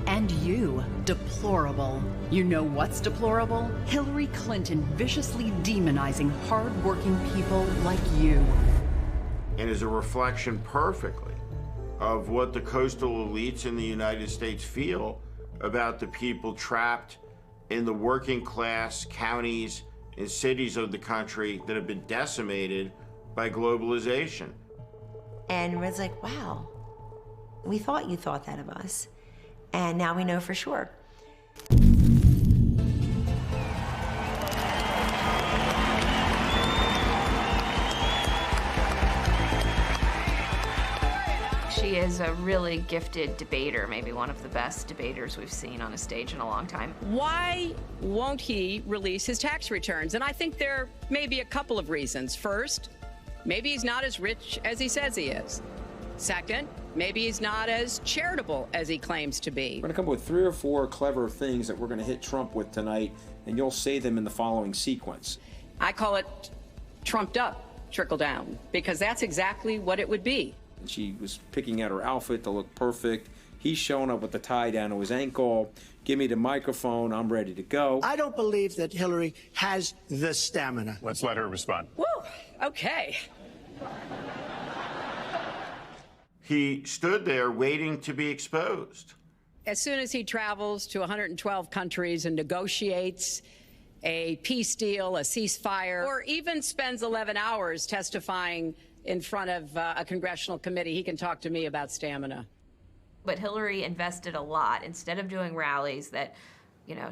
[SPEAKER 33] and you. Deplorable. You know what's deplorable? Hillary Clinton viciously demonizing hard-working people like you.
[SPEAKER 19] And is a reflection perfectly of what the coastal elites in the United States feel about the people trapped in the working class counties and cities of the country that have been decimated by globalization.
[SPEAKER 5] And Red's like, wow, we thought you thought that of us. And now we know for sure.
[SPEAKER 10] She is a really gifted debater, maybe one of the best debaters we've seen on a stage in a long time.
[SPEAKER 3] Why won't he release his tax returns? And I think there may be a couple of reasons. First, maybe he's not as rich as he says he is. Second, maybe he's not as charitable as he claims to be.
[SPEAKER 4] We're going to come up with 3 or 4 clever things that we're going to hit Trump with tonight, and you'll say them in the following sequence.
[SPEAKER 3] I call it trumped up trickle down, because that's exactly what it would be.
[SPEAKER 4] And she was picking out her outfit to look perfect. He's showing up with the tie down to his ankle. Give me the microphone. I'm ready to go.
[SPEAKER 12] I don't believe that Hillary has the stamina.
[SPEAKER 29] Let's let her respond.
[SPEAKER 3] Woo, okay.
[SPEAKER 19] He stood there waiting to be exposed.
[SPEAKER 3] As soon as he travels to 112 countries and negotiates a peace deal, a ceasefire, or even spends 11 hours testifying in front of a congressional committee, he can talk to me about stamina.
[SPEAKER 10] But Hillary invested a lot. Instead of doing rallies that,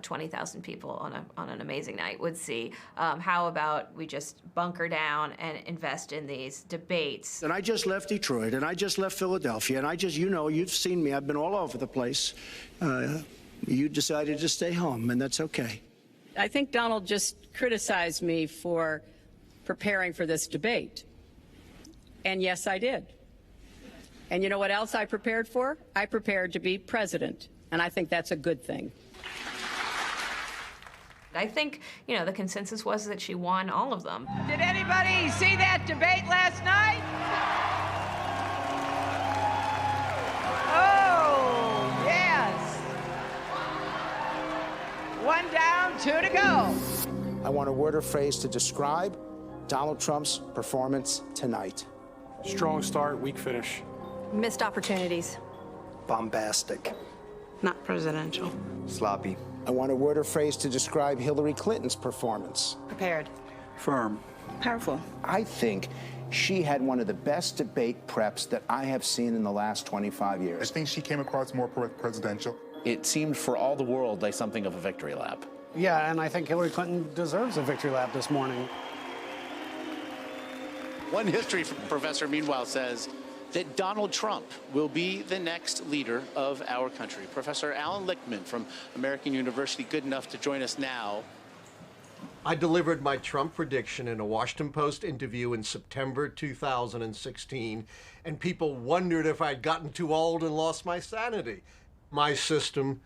[SPEAKER 10] 20,000 people on an amazing night would see, how about we just bunker down and invest in these debates?
[SPEAKER 12] And I just left Detroit, and I just left Philadelphia, and I just, you've seen me. I've been all over the place. You decided to stay home, and that's okay.
[SPEAKER 3] I think Donald just criticized me for preparing for this debate. And yes, I did. And you know what else I prepared for? I prepared to be president. And I think that's a good thing.
[SPEAKER 10] I think, the consensus was that she won all of them.
[SPEAKER 31] Did anybody see that debate last night? Oh, yes. 1 down, 2 to go.
[SPEAKER 18] I want a word or phrase to describe Donald Trump's performance tonight.
[SPEAKER 6] Strong start, weak finish.
[SPEAKER 21] Missed opportunities.
[SPEAKER 18] Bombastic.
[SPEAKER 21] Not presidential.
[SPEAKER 18] Sloppy. I want a word or phrase to describe Hillary Clinton's performance.
[SPEAKER 21] Prepared.
[SPEAKER 18] Firm.
[SPEAKER 21] Powerful.
[SPEAKER 18] I think she had one of the best debate preps that I have seen in the last 25 years.
[SPEAKER 8] I think she came across more presidential.
[SPEAKER 9] It seemed for all the world like something of a victory lap.
[SPEAKER 14] Yeah, and I think Hillary Clinton deserves a victory lap this morning.
[SPEAKER 9] One history professor, meanwhile, says that Donald Trump will be the next leader of our country. Professor Alan Lichtman from American University, good enough to join us now.
[SPEAKER 17] I delivered my Trump prediction in a Washington Post interview in September 2016, and people wondered if I'd gotten too old and lost my sanity. My system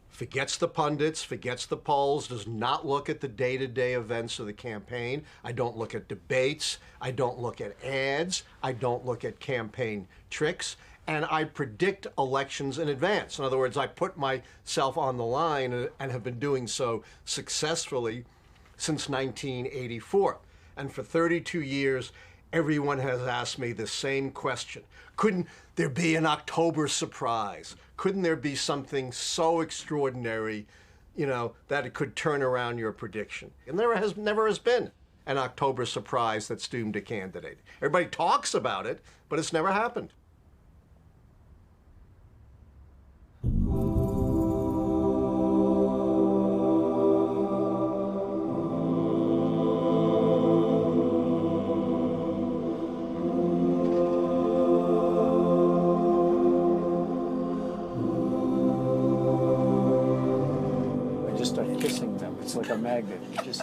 [SPEAKER 17] forgets the pundits, forgets the polls, does not look at the day-to-day events of the campaign. I don't look at debates. I don't look at ads. I don't look at campaign tricks. And I predict elections in advance. In other words, I put myself on the line and have been doing so successfully since 1984. And for 32 years, everyone has asked me the same question. Couldn't there be an October surprise? Couldn't there be something so extraordinary, that it could turn around your prediction? And there never has been an October surprise that's doomed a candidate. Everybody talks about it, but it's never happened.
[SPEAKER 22] It's like a magnet. You just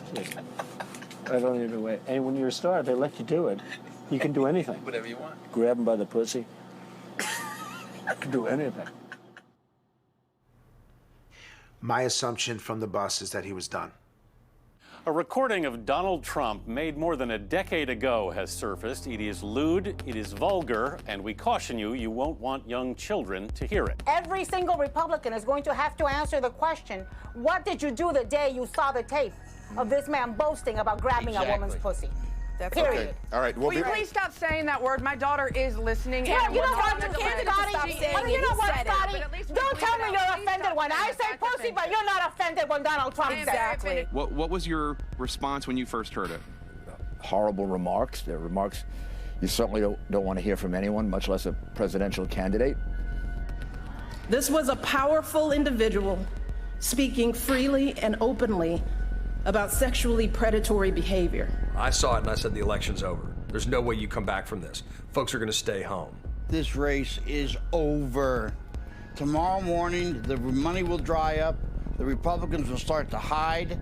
[SPEAKER 22] I don't even wait. And when you're a star, they let you do it. You can do anything.
[SPEAKER 9] Whatever you want.
[SPEAKER 22] Grab them by the pussy. You can do anything.
[SPEAKER 20] My assumption from the bus is that he was done.
[SPEAKER 23] A recording of Donald Trump made more than a decade ago has surfaced. It is lewd, it is vulgar, and we caution you, you won't want young children to hear it.
[SPEAKER 24] Every single Republican is going to have to answer the question, what did you do the day you saw the tape of this man boasting about grabbing a woman's pussy? Period.
[SPEAKER 20] Okay. All right.
[SPEAKER 13] Will you please stop saying that word? My daughter is listening.
[SPEAKER 24] Yeah,
[SPEAKER 13] and
[SPEAKER 24] you know
[SPEAKER 13] we're
[SPEAKER 24] what,
[SPEAKER 13] talking
[SPEAKER 24] Scotty? You know what, Scotty? Don't tell me you're offended offended when I say pussy, but you're not offended when Donald Trump says
[SPEAKER 1] Exactly. What was your response when you first heard it?
[SPEAKER 2] Horrible remarks. They're remarks you certainly don't want to hear from anyone, much less a presidential candidate.
[SPEAKER 7] This was a powerful individual speaking freely and openly about sexually predatory behavior.
[SPEAKER 11] I saw it and I said the election's over. There's no way you come back from this. Folks are going to stay home.
[SPEAKER 15] This race is over. Tomorrow morning, the money will dry up. The Republicans will start to hide.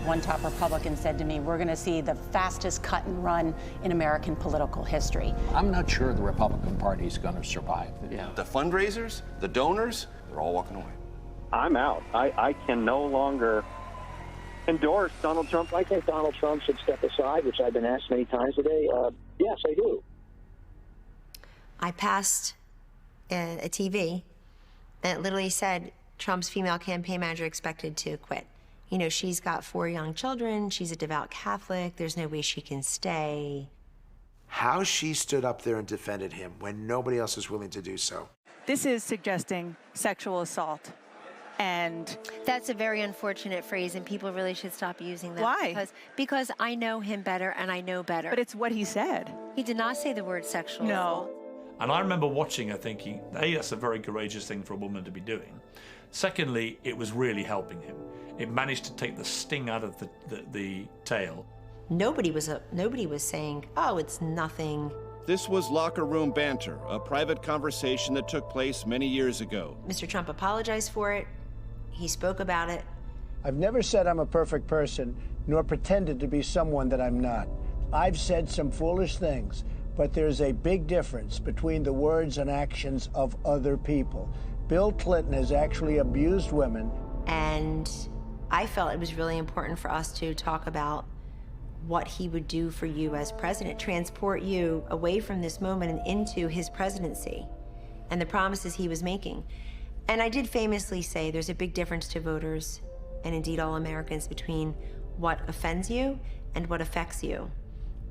[SPEAKER 16] One top Republican said to me, we're going to see the fastest cut and run in American political history.
[SPEAKER 25] I'm not sure the Republican Party is going to survive.
[SPEAKER 26] The fundraisers, the donors, they're all walking away.
[SPEAKER 27] I'm out. I can no longer endorse Donald Trump. I think Donald Trump should step aside, which I've been asked many times today. Yes, I do.
[SPEAKER 5] I passed a TV that literally said Trump's female campaign manager expected to quit. You know, she's got 4 young children. She's a devout Catholic. There's no way she can stay.
[SPEAKER 20] How she stood up there and defended him when nobody else is willing to do so.
[SPEAKER 28] This is suggesting sexual assault. And
[SPEAKER 5] that's a very unfortunate phrase, and people really should stop using that.
[SPEAKER 28] Why?
[SPEAKER 5] Because I know him better, and I know better.
[SPEAKER 28] But it's what he said.
[SPEAKER 5] He did not say the word sexual assault.
[SPEAKER 30] And I remember watching and thinking, A, that's a very courageous thing for a woman to be doing. Secondly, it was really helping him. It managed to take the sting out of the tail.
[SPEAKER 5] Nobody was saying, oh, it's nothing.
[SPEAKER 32] This was locker room banter, a private conversation that took place many years ago.
[SPEAKER 5] Mr. Trump apologized for it. He spoke about it.
[SPEAKER 12] I've never said I'm a perfect person, nor pretended to be someone that I'm not. I've said some foolish things, but there's a big difference between the words and actions of other people. Bill Clinton has actually abused women.
[SPEAKER 5] And I felt it was really important for us to talk about what he would do for you as president, transport you away from this moment and into his presidency and the promises he was making. And I did famously say there's a big difference to voters and indeed all Americans between what offends you and what affects you.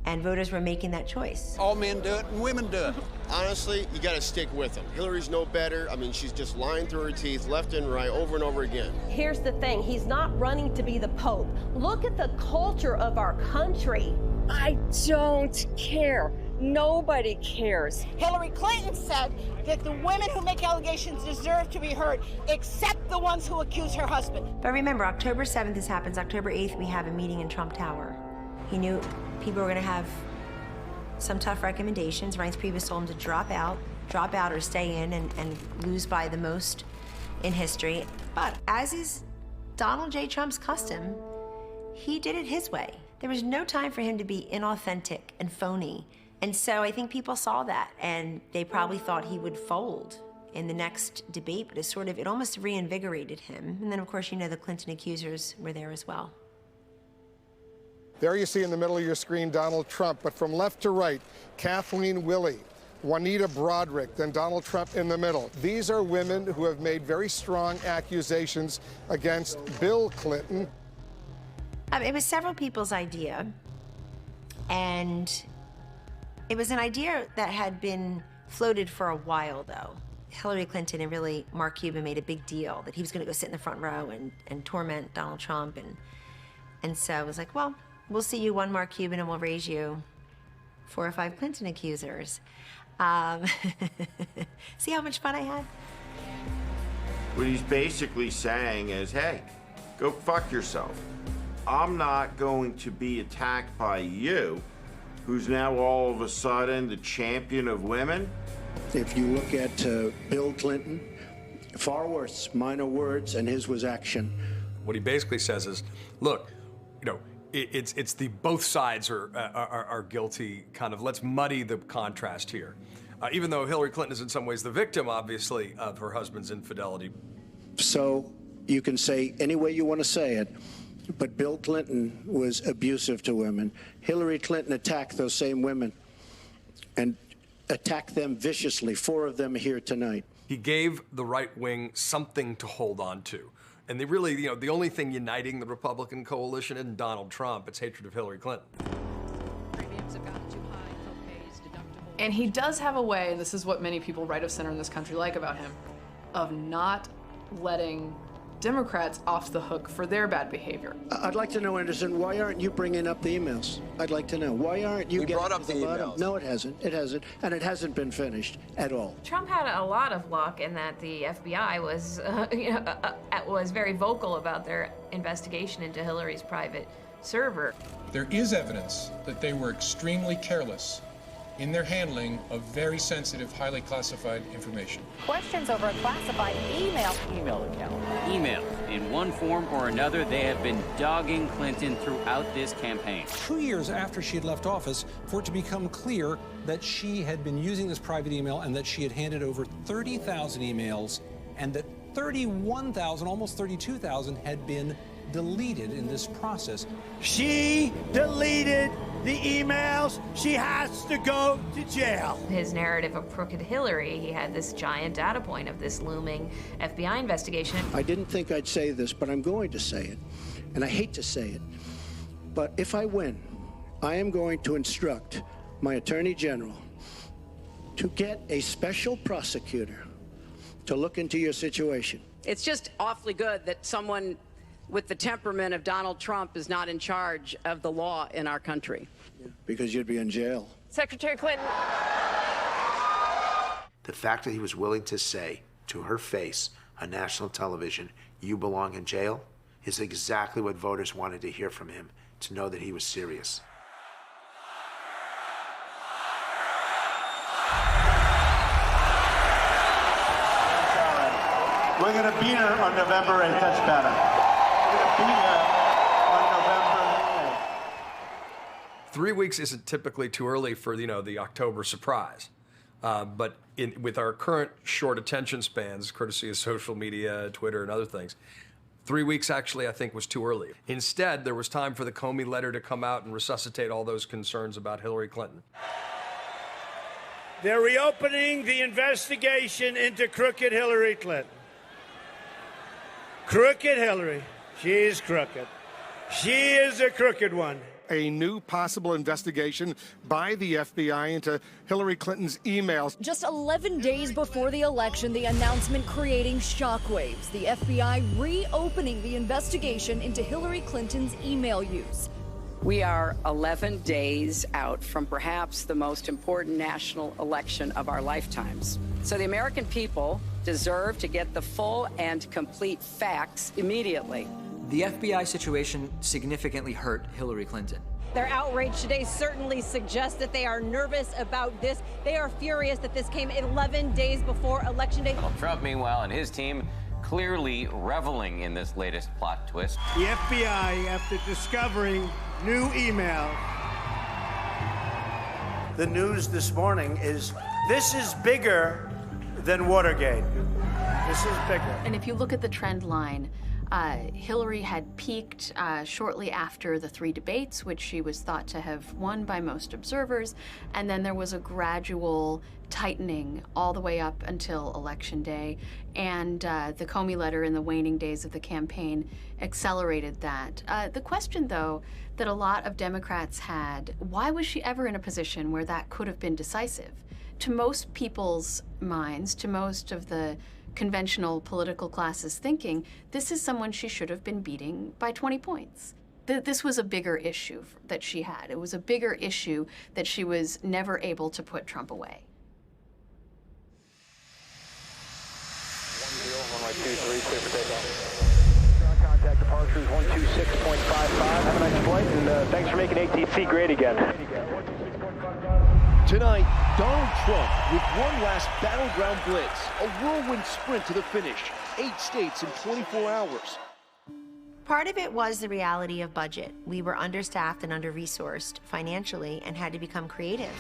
[SPEAKER 5] And voters were making that choice.
[SPEAKER 33] All men do it and women do it. Honestly, you got to stick with him. Hillary's no better. I mean, she's just lying through her teeth left and right over and over again.
[SPEAKER 34] Here's the thing. He's not running to be the Pope. Look at the culture of our country.
[SPEAKER 35] I don't care. Nobody cares.
[SPEAKER 24] Hillary Clinton said that the women who make allegations deserve to be heard, except the ones who accuse her husband.
[SPEAKER 5] But remember, October 7th this happens. October 8th, we have a meeting in Trump Tower. He knew people were going to have some tough recommendations. Reince Priebus told him to drop out or stay in and lose by the most in history. But as is Donald J. Trump's custom, he did it his way. There was no time for him to be inauthentic and phony. And so I think people saw that, and they probably thought he would fold in the next debate, but it almost reinvigorated him. And then, of course, you know the Clinton accusers were there as well.
[SPEAKER 36] There you see in the middle of your screen Donald Trump, but from left to right, Kathleen Willey, Juanita Broaddrick, then Donald Trump in the middle. These are women who have made very strong accusations against Bill Clinton.
[SPEAKER 5] It was several people's idea, and it was an idea that had been floated for a while, though. Hillary Clinton and really Mark Cuban made a big deal that he was going to go sit in the front row and torment Donald Trump, and so I was like, well, we'll see you one Mark Cuban and we'll raise you 4 or 5 Clinton accusers. See how much fun I had?
[SPEAKER 19] What he's basically saying is, hey, go fuck yourself. I'm not going to be attacked by you, who's now all of a sudden the champion of women.
[SPEAKER 12] If you look at Bill Clinton, far worse, minor words, and his was action.
[SPEAKER 11] What he basically says is, look, it's the both sides are guilty kind of, let's muddy the contrast here. Even though Hillary Clinton is in some ways the victim, obviously, of her husband's infidelity.
[SPEAKER 12] So you can say any way you want to say it, but Bill Clinton was abusive to women. Hillary Clinton attacked those same women and attacked them viciously. 4 of them are here tonight.
[SPEAKER 11] He gave the right wing something to hold on to. And they really, the only thing uniting the Republican coalition isn't Donald Trump, it's hatred of Hillary Clinton.
[SPEAKER 3] Premiums have gotten too high, co-pays, deductibles.
[SPEAKER 1] And he does have a way, and this is what many people right of center in this country like about him, of not letting Democrats off the hook for their bad behavior.
[SPEAKER 12] I'd like to know, Anderson, why aren't you bringing up the emails? I'd like to know. Why aren't you
[SPEAKER 26] We
[SPEAKER 12] getting
[SPEAKER 26] brought up
[SPEAKER 12] to
[SPEAKER 26] the
[SPEAKER 12] bottom?
[SPEAKER 26] emails.
[SPEAKER 12] No, it hasn't. It hasn't. And it hasn't been finished at all.
[SPEAKER 2] Trump had a lot of luck in that the FBI was very vocal about their investigation into Hillary's private server.
[SPEAKER 4] There is evidence that they were extremely careless in their handling of very sensitive, highly classified information.
[SPEAKER 24] Questions over a classified email account.
[SPEAKER 6] Email. In one form or another, they have been dogging Clinton throughout this campaign.
[SPEAKER 8] 2 years after she had left office, for it to become clear that she had been using this private email and that she had handed over 30,000 emails and that 31,000, almost 32,000 had been deleted in this process.
[SPEAKER 12] She deleted the emails. She has to go to jail.
[SPEAKER 2] His narrative of crooked Hillary, he had this giant data point of this looming FBI investigation.
[SPEAKER 12] I didn't think I'd say this, but I'm going to say it. And I hate to say it. But if I win, I am going to instruct my Attorney General to get a special prosecutor to look into your situation.
[SPEAKER 3] It's just awfully good that someone with the temperament of Donald Trump is not in charge of the law in our country.
[SPEAKER 12] Because you'd be in jail.
[SPEAKER 34] Secretary Clinton.
[SPEAKER 20] The fact that he was willing to say to her face on national television, "You belong in jail," is exactly what voters wanted to hear from him, to know that he was serious.
[SPEAKER 9] We're going to beat her on November 8th. That's better.
[SPEAKER 11] 3 weeks isn't typically too early for, the October surprise. But with our current short attention spans, courtesy of social media, Twitter, and other things, 3 weeks actually, I think, was too early. Instead, there was time for the Comey letter to come out and resuscitate all those concerns about Hillary Clinton.
[SPEAKER 10] They're reopening the investigation into crooked Hillary Clinton. Crooked Hillary. She's crooked. She is a crooked one.
[SPEAKER 36] A new possible investigation by the FBI into Hillary Clinton's emails.
[SPEAKER 35] Just 11 days before the election, the announcement creating shockwaves. The FBI reopening the investigation into Hillary Clinton's email use.
[SPEAKER 3] We are 11 days out from perhaps the most important national election of our lifetimes. So the American people deserve to get the full and complete facts immediately.
[SPEAKER 13] The FBI situation significantly hurt Hillary Clinton.
[SPEAKER 34] Their outrage today certainly suggests that they are nervous about this. They are furious that this came 11 days before Election Day.
[SPEAKER 26] Donald Trump, meanwhile, and his team clearly reveling in this latest plot twist.
[SPEAKER 10] The FBI, after discovering new emails.
[SPEAKER 12] The news this morning is this is bigger than Watergate. This is bigger.
[SPEAKER 16] And if you look at the trend line, Hillary had peaked shortly after the 3 debates, which she was thought to have won by most observers, and then there was a gradual tightening all the way up until Election Day, and the Comey letter in the waning days of the campaign accelerated that. The question, though, that a lot of Democrats had, why was she ever in a position where that could have been decisive? To most people's minds, to most of the conventional political classes thinking, this is someone she should have been beating by 20 points. This was a bigger issue that she had. It was a bigger issue that she was never able to put Trump away.
[SPEAKER 9] 1-0, 1-2-3, clear for takeoff. Contact departures 126.55. Have a nice flight, and thanks for making ATC great again.
[SPEAKER 14] Tonight, Donald Trump with one last battleground blitz, a whirlwind sprint to the finish, 8 states in 24 hours.
[SPEAKER 5] Part of it was the reality of budget. We were understaffed and under-resourced financially and had to become creative.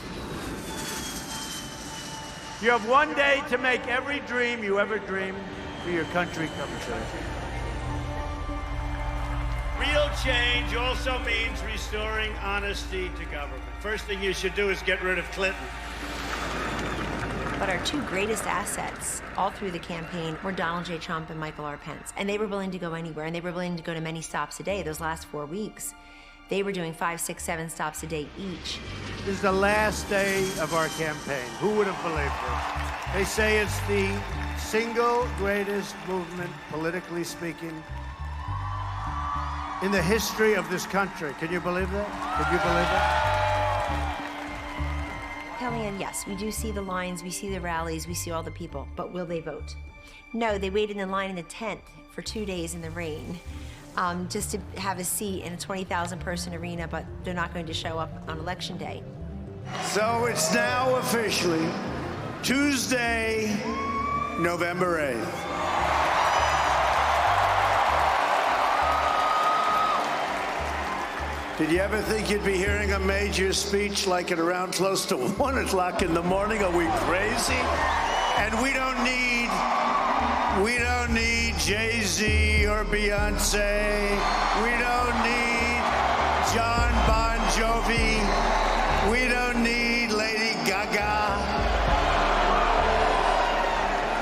[SPEAKER 10] You have one day to make every dream you ever dreamed for your country come true. Real change also means restoring honesty to government. First thing you should do is get rid of Clinton.
[SPEAKER 5] But our 2 greatest assets all through the campaign were Donald J. Trump and Michael R. Pence. And they were willing to go anywhere, and they were willing to go to many stops a day those last 4 weeks. They were doing 5, 6, 7 stops a day each.
[SPEAKER 10] This is the last day of our campaign. Who would have believed it? They say it's the single greatest movement, politically speaking, in the history of this country. Can you believe that? Can you believe that?
[SPEAKER 5] Kellyanne, yes, we do see the lines, we see the rallies, we see all the people, but will they vote? No, they waited in line in the tent for 2 days in the rain just to have a seat in a 20,000 person arena, but they're not going to show up on election day.
[SPEAKER 10] So it's now officially Tuesday, November 8th. Did you ever think you'd be hearing a major speech like at around close to 1 o'clock in the morning? Are we crazy? And we don't need Jay-Z or Beyonce. We don't need John Bon Jovi. We don't need Lady Gaga.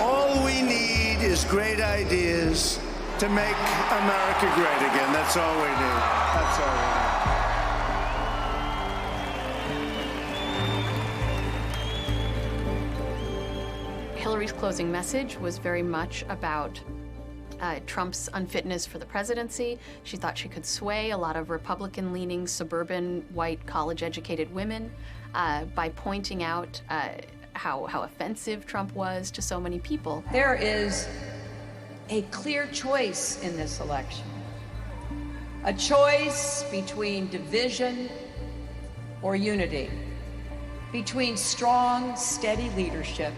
[SPEAKER 10] All we need is great ideas to make America great again. That's all we need. That's all we need.
[SPEAKER 16] Hillary's closing message was very much about Trump's unfitness for the presidency. She thought she could sway a lot of Republican-leaning, suburban, white, college-educated women by pointing out how offensive Trump was to so many people.
[SPEAKER 3] There is a clear choice in this election. A choice between division or unity, between strong, steady leadership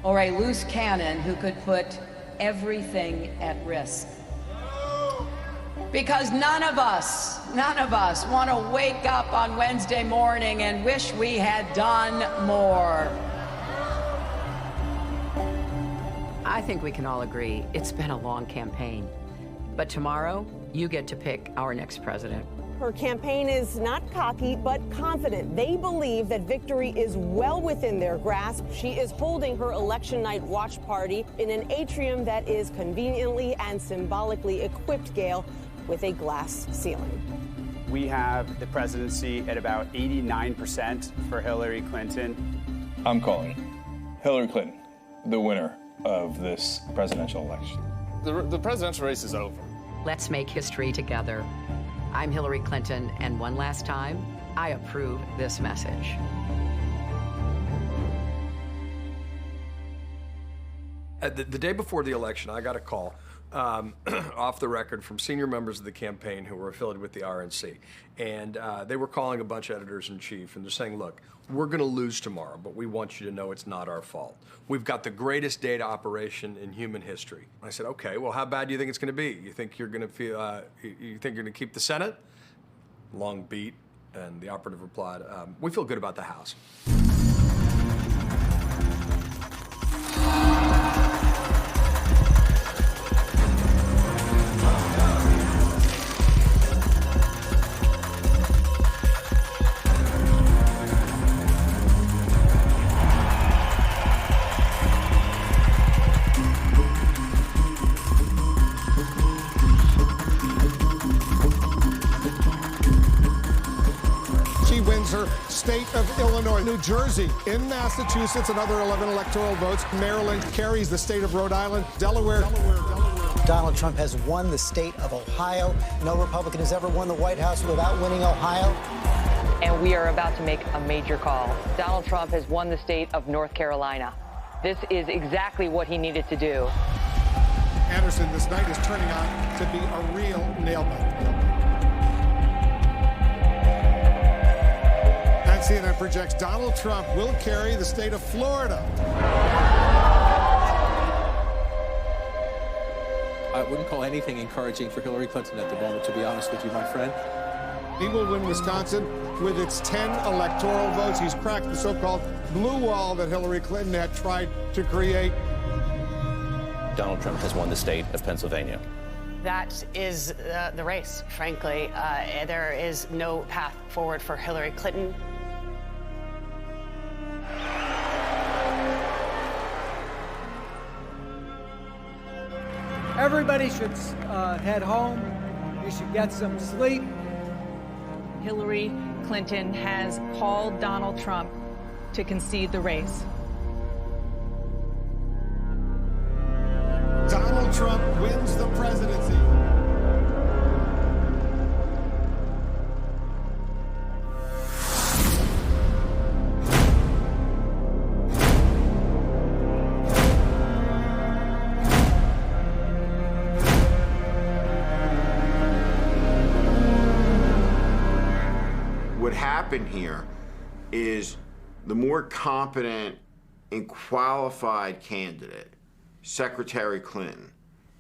[SPEAKER 3] or a loose cannon who could put everything at risk. Because none of us want to wake up on Wednesday morning and wish we had done more.
[SPEAKER 7] I think we can all agree it's been a long campaign. But tomorrow, you get to pick our next president.
[SPEAKER 34] Her campaign is not cocky, but confident. They believe that victory is well within their grasp. She is holding her election night watch party in an atrium that is conveniently and symbolically equipped, Gail, with a glass ceiling.
[SPEAKER 15] We have the presidency at about 89% for Hillary Clinton.
[SPEAKER 17] I'm calling Hillary Clinton the winner of this presidential election. The presidential race is over.
[SPEAKER 7] Let's make history together. I'm Hillary Clinton, and one last time, I approve this message.
[SPEAKER 11] The day before the election, I got a call off the record from senior members of the campaign who were affiliated with the RNC. And they were calling a bunch of editors-in-chief, and they're saying, look, we're going to lose tomorrow, but we want you to know it's not our fault. We've got the greatest data operation in human history. I said, okay, well, how bad do you think it's going to be? You think you're going to feel? You think you're going to keep the Senate? Long beat, and the operative replied, we feel good about the House.
[SPEAKER 36] State of Illinois, New Jersey, in Massachusetts, another 11 electoral votes. Maryland carries the state of Rhode Island, Delaware.
[SPEAKER 18] Donald Trump has won the state of Ohio. No Republican has ever won the White House without winning Ohio.
[SPEAKER 19] And we are about to make a major call. Donald Trump has won the state of North Carolina. This is exactly what he needed to do.
[SPEAKER 36] Anderson, this night is turning out to be a real nail-biter. CNN projects Donald Trump will carry the state of Florida.
[SPEAKER 8] I wouldn't call anything encouraging for Hillary Clinton at the moment, to be honest with you, my friend.
[SPEAKER 36] He will win Wisconsin with its 10 electoral votes. He's cracked the so-called blue wall that Hillary Clinton had tried to create.
[SPEAKER 21] Donald Trump has won the state of Pennsylvania.
[SPEAKER 34] That is the race, frankly. There is no path forward for Hillary Clinton.
[SPEAKER 22] Everybody should head home. You should get some sleep.
[SPEAKER 1] Hillary Clinton has called Donald Trump to concede the race.
[SPEAKER 36] Donald Trump wins the presidency.
[SPEAKER 2] What happened here is the more competent and qualified candidate, Secretary Clinton,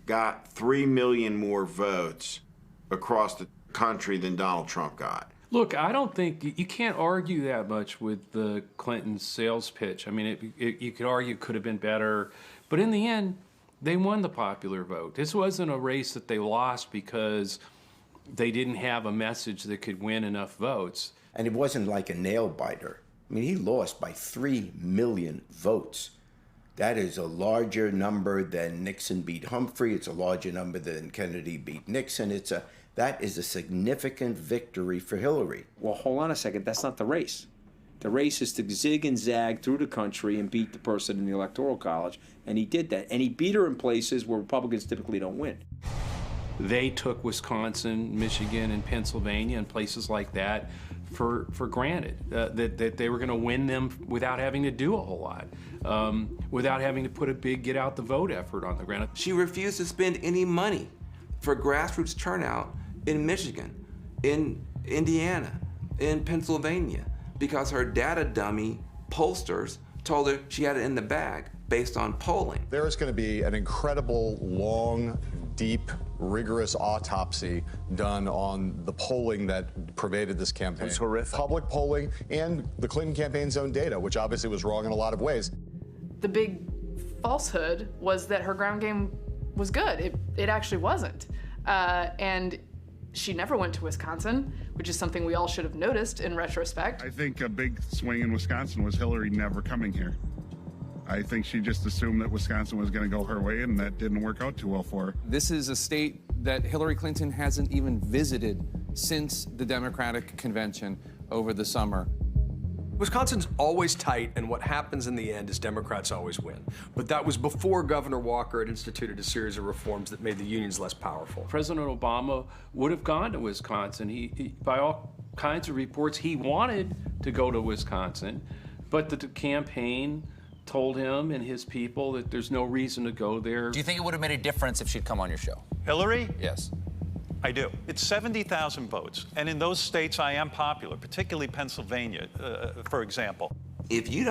[SPEAKER 2] got 3 million more votes across the country than Donald Trump got.
[SPEAKER 4] Look, I don't think you can't argue that much with the Clinton sales pitch. I mean, you could argue it could have been better, but in the end, they won the popular vote. This wasn't a race that they lost because they didn't have a message that could win enough votes.
[SPEAKER 6] And it wasn't like a nail biter. I mean, he lost by 3 million votes. That is a larger number than Nixon beat Humphrey. It's a larger number than Kennedy beat Nixon. That is a significant victory for Hillary.
[SPEAKER 20] Well, hold on a second. That's not the race. The race is to zig and zag through the country and beat the person in the Electoral College, and he did that. And he beat her in places where Republicans typically don't win.
[SPEAKER 4] They took Wisconsin, Michigan, and Pennsylvania and places like that for granted, that they were going to win them without having to do a whole lot, without having to put a big get-out-the-vote effort on the ground.
[SPEAKER 22] She refused to spend any money for grassroots turnout in Michigan, in Indiana, in Pennsylvania, because her data dummy pollsters told her she had it in the bag based on polling.
[SPEAKER 23] There is going to be an incredible, long, deep, rigorous autopsy done on the polling that pervaded this campaign.
[SPEAKER 14] It's horrific.
[SPEAKER 23] Public polling and the Clinton campaign's own data, which obviously was wrong in a lot of ways. The big falsehood was that her ground game was good. It actually wasn't. And she never went to Wisconsin, which is something we all should have noticed in retrospect.
[SPEAKER 24] I think a big swing in Wisconsin was Hillary never coming here. I think she just assumed that Wisconsin was going to go her way, and that didn't work out too well for her.
[SPEAKER 25] This is a state that Hillary Clinton hasn't even visited since the Democratic convention over the summer.
[SPEAKER 11] Wisconsin's always tight, and what happens in the end is Democrats always win. But that was before Governor Walker had instituted a series of reforms that made the unions less powerful.
[SPEAKER 4] President Obama would have gone to Wisconsin. He by all kinds of reports, he wanted to go to Wisconsin, but the campaign told him and his people that there's no reason to go there.
[SPEAKER 27] Do you think it would have made a difference if she'd come on your show?
[SPEAKER 28] Hillary?
[SPEAKER 27] Yes.
[SPEAKER 28] I do. It's 70,000 votes, and in those states I am popular, particularly Pennsylvania, for example.
[SPEAKER 22] If you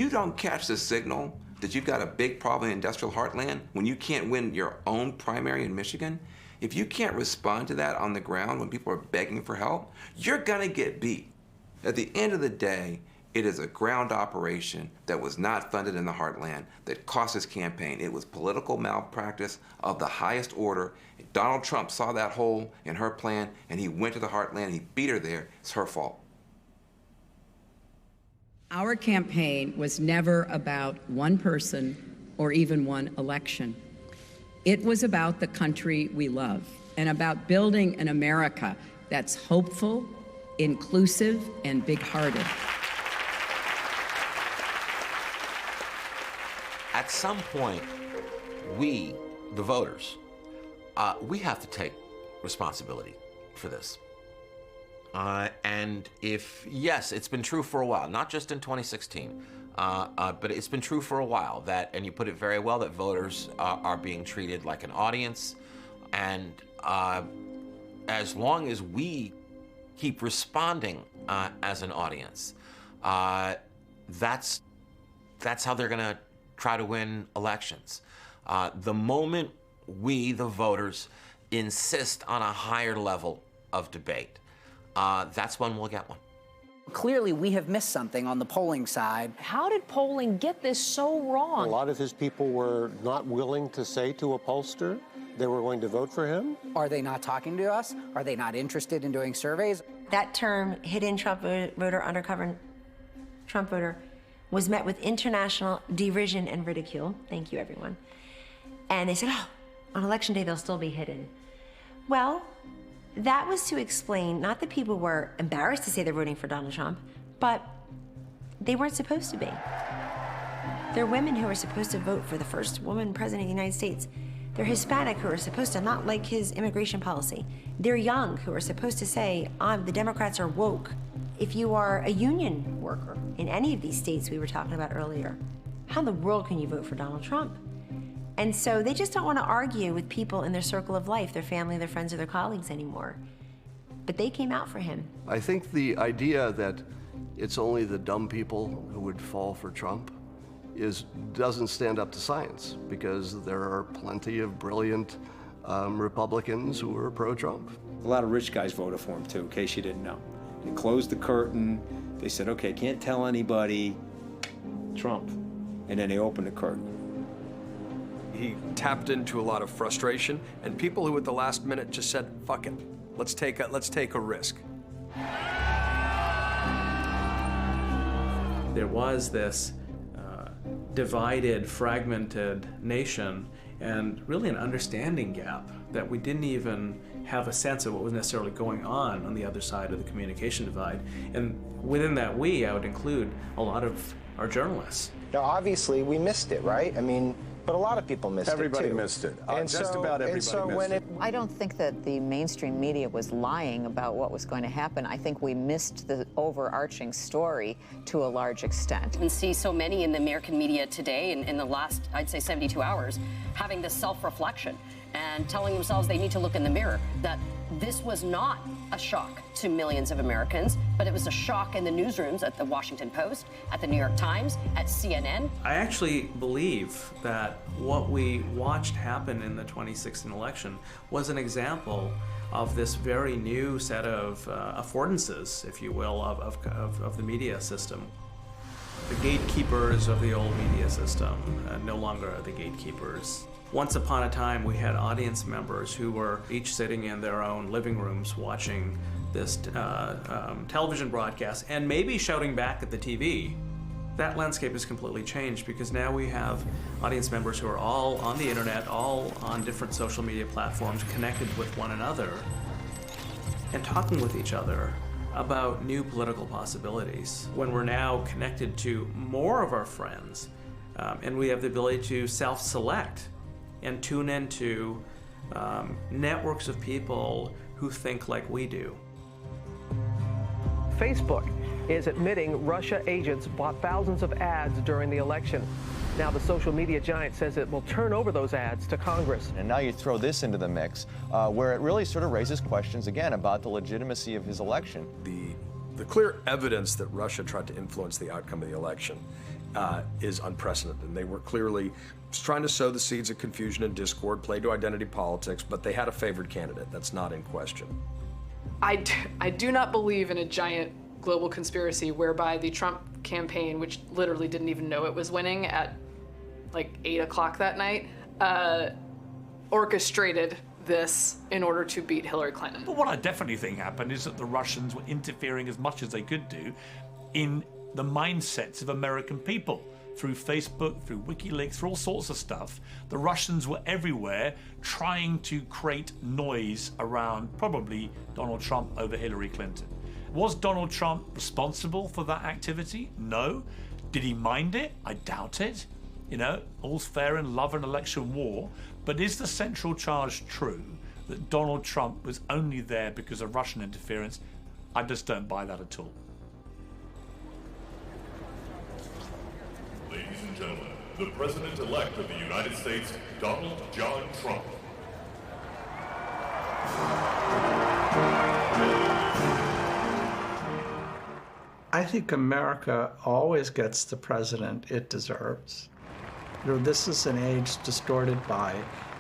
[SPEAKER 22] don't catch the signal that you've got a big problem in industrial heartland, when you can't win your own primary in Michigan, if you can't respond to that on the ground when people are begging for help, you're gonna get beat. At the end of the day, it is a ground operation that was not funded in the heartland that cost his campaign. It was political malpractice of the highest order. Donald Trump saw that hole in her plan, and he went to the heartland, he beat her there. It's her fault.
[SPEAKER 3] Our campaign was never about one person or even one election. It was about the country we love and about building an America that's hopeful, inclusive, and big-hearted.
[SPEAKER 27] At some point, we, the voters, we have to take responsibility for this. And yes, it's been true for a while, not just in 2016, but it's been true for a while that, and you put it very well, that voters are being treated like an audience. And as long as we keep responding as an audience, that's how they're gonna try to win elections. The moment we, the voters, insist on a higher level of debate, that's when we'll get one.
[SPEAKER 29] Clearly, we have missed something on the polling side. How did polling get this so wrong?
[SPEAKER 30] A lot of his people were not willing to say to a pollster they were going to vote for him.
[SPEAKER 29] Are they not talking to us? Are they not interested in doing surveys?
[SPEAKER 5] That term, hidden Trump voter, undercover Trump voter, was met with international derision and ridicule. Thank you, everyone. And they said, oh, on election day, they'll still be hidden. Well, That was to explain, not that people were embarrassed to say they're voting for Donald Trump, but they weren't supposed to be. There are women who are supposed to vote for the first woman president of the United States. They're Hispanic who are supposed to not like his immigration policy. They're young who are supposed to say, the Democrats are woke. If you are a union worker in any of these states we were talking about earlier, how in the world can you vote for Donald Trump? And so they just don't want to argue with people in their circle of life, their family, their friends, or their colleagues anymore. But they came out for him.
[SPEAKER 7] I think the idea that it's only the dumb people who would fall for Trump doesn't stand up to science, because there are plenty of brilliant Republicans who are pro-Trump.
[SPEAKER 20] A lot of rich guys voted for him too, in case you didn't know. They closed the curtain. They said, okay, can't tell anybody, Trump. And then they opened the curtain.
[SPEAKER 11] He tapped into a lot of frustration, and people who at the last minute just said, fuck it, let's take a risk.
[SPEAKER 8] There was this divided, fragmented nation, and really an understanding gap that we didn't even have a sense of what was necessarily going on the other side of the communication divide. And within that I would include a lot of our journalists.
[SPEAKER 9] Now, obviously, we missed it, right? I mean, but a lot of people missed
[SPEAKER 30] Everybody
[SPEAKER 9] it, too.
[SPEAKER 30] missed it.
[SPEAKER 9] And
[SPEAKER 30] Just about everybody missed it.
[SPEAKER 10] I don't think that the mainstream media was lying about what was going to happen. I think we missed the overarching story to a large extent.
[SPEAKER 12] And see so many in the American media today, in the last, I'd say, 72 hours, having this self-reflection and telling themselves they need to look in the mirror, that this was not a shock to millions of Americans, but it was a shock in the newsrooms at the Washington Post, at the New York Times, at CNN.
[SPEAKER 8] I actually believe that what we watched happen in the 2016 election was an example of this very new set of affordances, if you will, of the media system. The gatekeepers of the old media system no longer are the gatekeepers. Once upon a time, we had audience members who were each sitting in their own living rooms watching this television broadcast and maybe shouting back at the TV. That landscape has completely changed, because now we have audience members who are all on the internet, all on different social media platforms, connected with one another and talking with each other about new political possibilities. When we're now connected to more of our friends, and we have the ability to self-select and tune into networks of people who think like we do.
[SPEAKER 13] Facebook is admitting Russia agents bought thousands of ads during the election. Now the social media giant says it will turn over those ads to Congress.
[SPEAKER 15] And now you throw this into the mix, where it really sort of raises questions again about the legitimacy of his election.
[SPEAKER 11] The clear evidence that Russia tried to influence the outcome of the election is unprecedented. And they were clearly trying to sow the seeds of confusion and discord, play to identity politics, but they had a favored candidate. That's not in question.
[SPEAKER 23] I do not believe in a giant global conspiracy whereby the Trump campaign, which literally didn't even know it was winning at like 8 o'clock that night, orchestrated this in order to beat Hillary Clinton.
[SPEAKER 16] But what I definitely think happened is that the Russians were interfering as much as they could do in the mindsets of American people. Through Facebook, through WikiLeaks, through all sorts of stuff. The Russians were everywhere trying to create noise around probably Donald Trump over Hillary Clinton. Was Donald Trump responsible for that activity? No. Did he mind it? I doubt it. You know, all's fair in love and election war. But is the central charge true that Donald Trump was only there because of Russian interference? I just don't buy that at all.
[SPEAKER 17] Ladies and gentlemen, the President-elect of the United States, Donald John Trump.
[SPEAKER 18] I think America always gets the president it deserves. You know, this is an age distorted by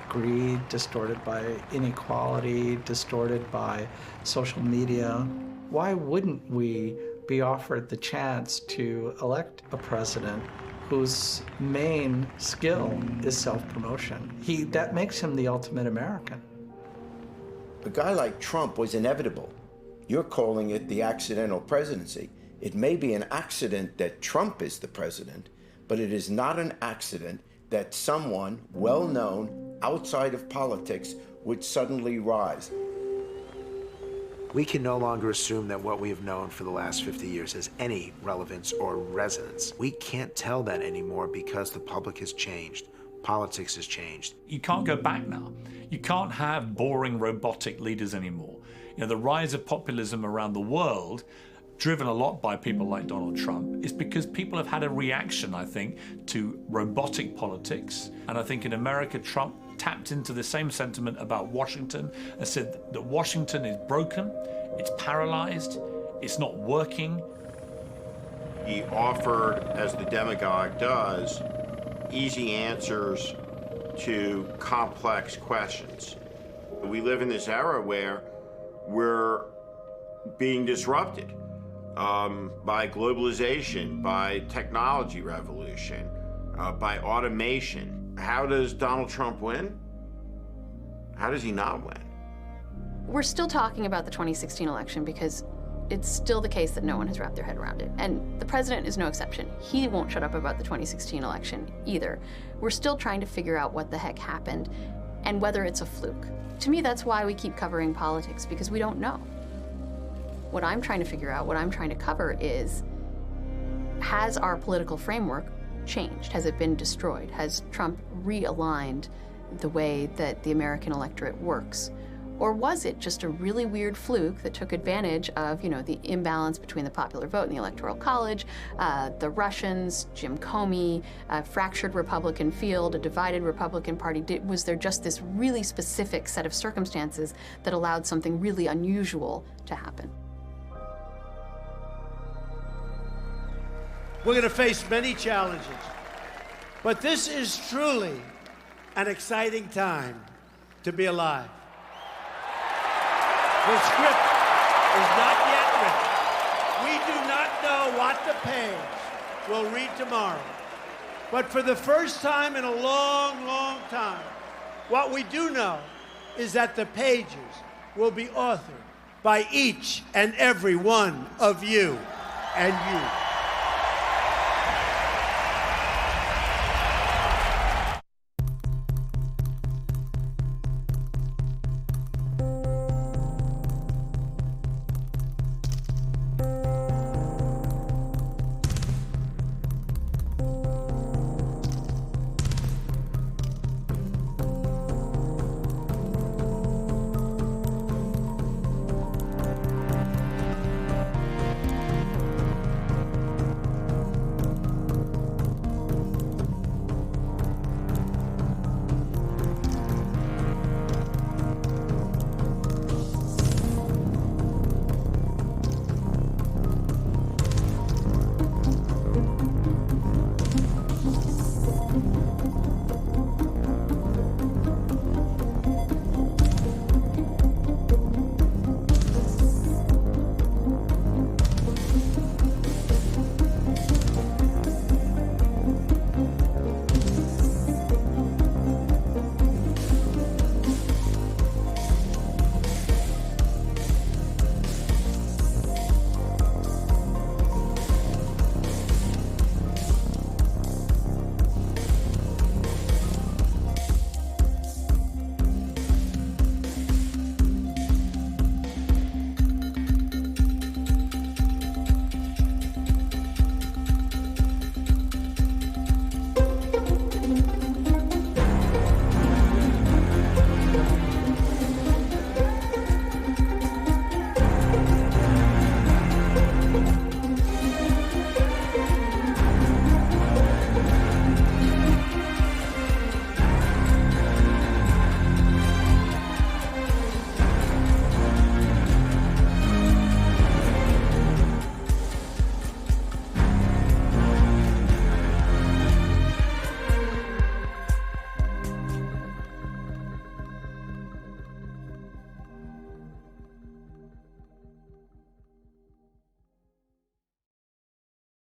[SPEAKER 18] greed, distorted by inequality, distorted by social media. Why wouldn't we be offered the chance to elect a president whose main skill is self-promotion? That makes him the ultimate American.
[SPEAKER 6] A guy like Trump was inevitable. You're calling it the accidental presidency. It may be an accident that Trump is the president, but it is not an accident that someone well-known outside of politics would suddenly rise.
[SPEAKER 1] We can no longer assume that what we have known for the last 50 years has any relevance or resonance. We can't tell that anymore because the public has changed. Politics has changed.
[SPEAKER 16] You can't go back now. You can't have boring robotic leaders anymore. You know, the rise of populism around the world, driven a lot by people like Donald Trump, is because people have had a reaction, I think, to robotic politics. And I think in America, Trump tapped into the same sentiment about Washington and said that Washington is broken, it's paralyzed, it's not working.
[SPEAKER 2] He offered, as the demagogue does, easy answers to complex questions. We live in this era where we're being disrupted by globalization, by technology revolution, by automation. How does Donald Trump win? How does he not win?
[SPEAKER 4] We're still talking about the 2016 election because it's still the case that no one has wrapped their head around it. And the president is no exception. He won't shut up about the 2016 election either. We're still trying to figure out what the heck happened and whether it's a fluke. To me, that's why we keep covering politics, because we don't know. What I'm trying to figure out, what I'm trying to cover is, has our political framework changed? Has it been destroyed? Has Trump realigned the way that the American electorate works? Or was it just a really weird fluke that took advantage of, the imbalance between the popular vote and the Electoral College, the Russians, Jim Comey, a fractured Republican field, a divided Republican Party? Was there just this really specific set of circumstances that allowed something really unusual to happen?
[SPEAKER 14] We're going to face many challenges, but this is truly an exciting time to be alive. The script is not yet written. We do not know what the page will read tomorrow. But for the first time in a long, long time, what we do know is that the pages will be authored by each and every one of you and you.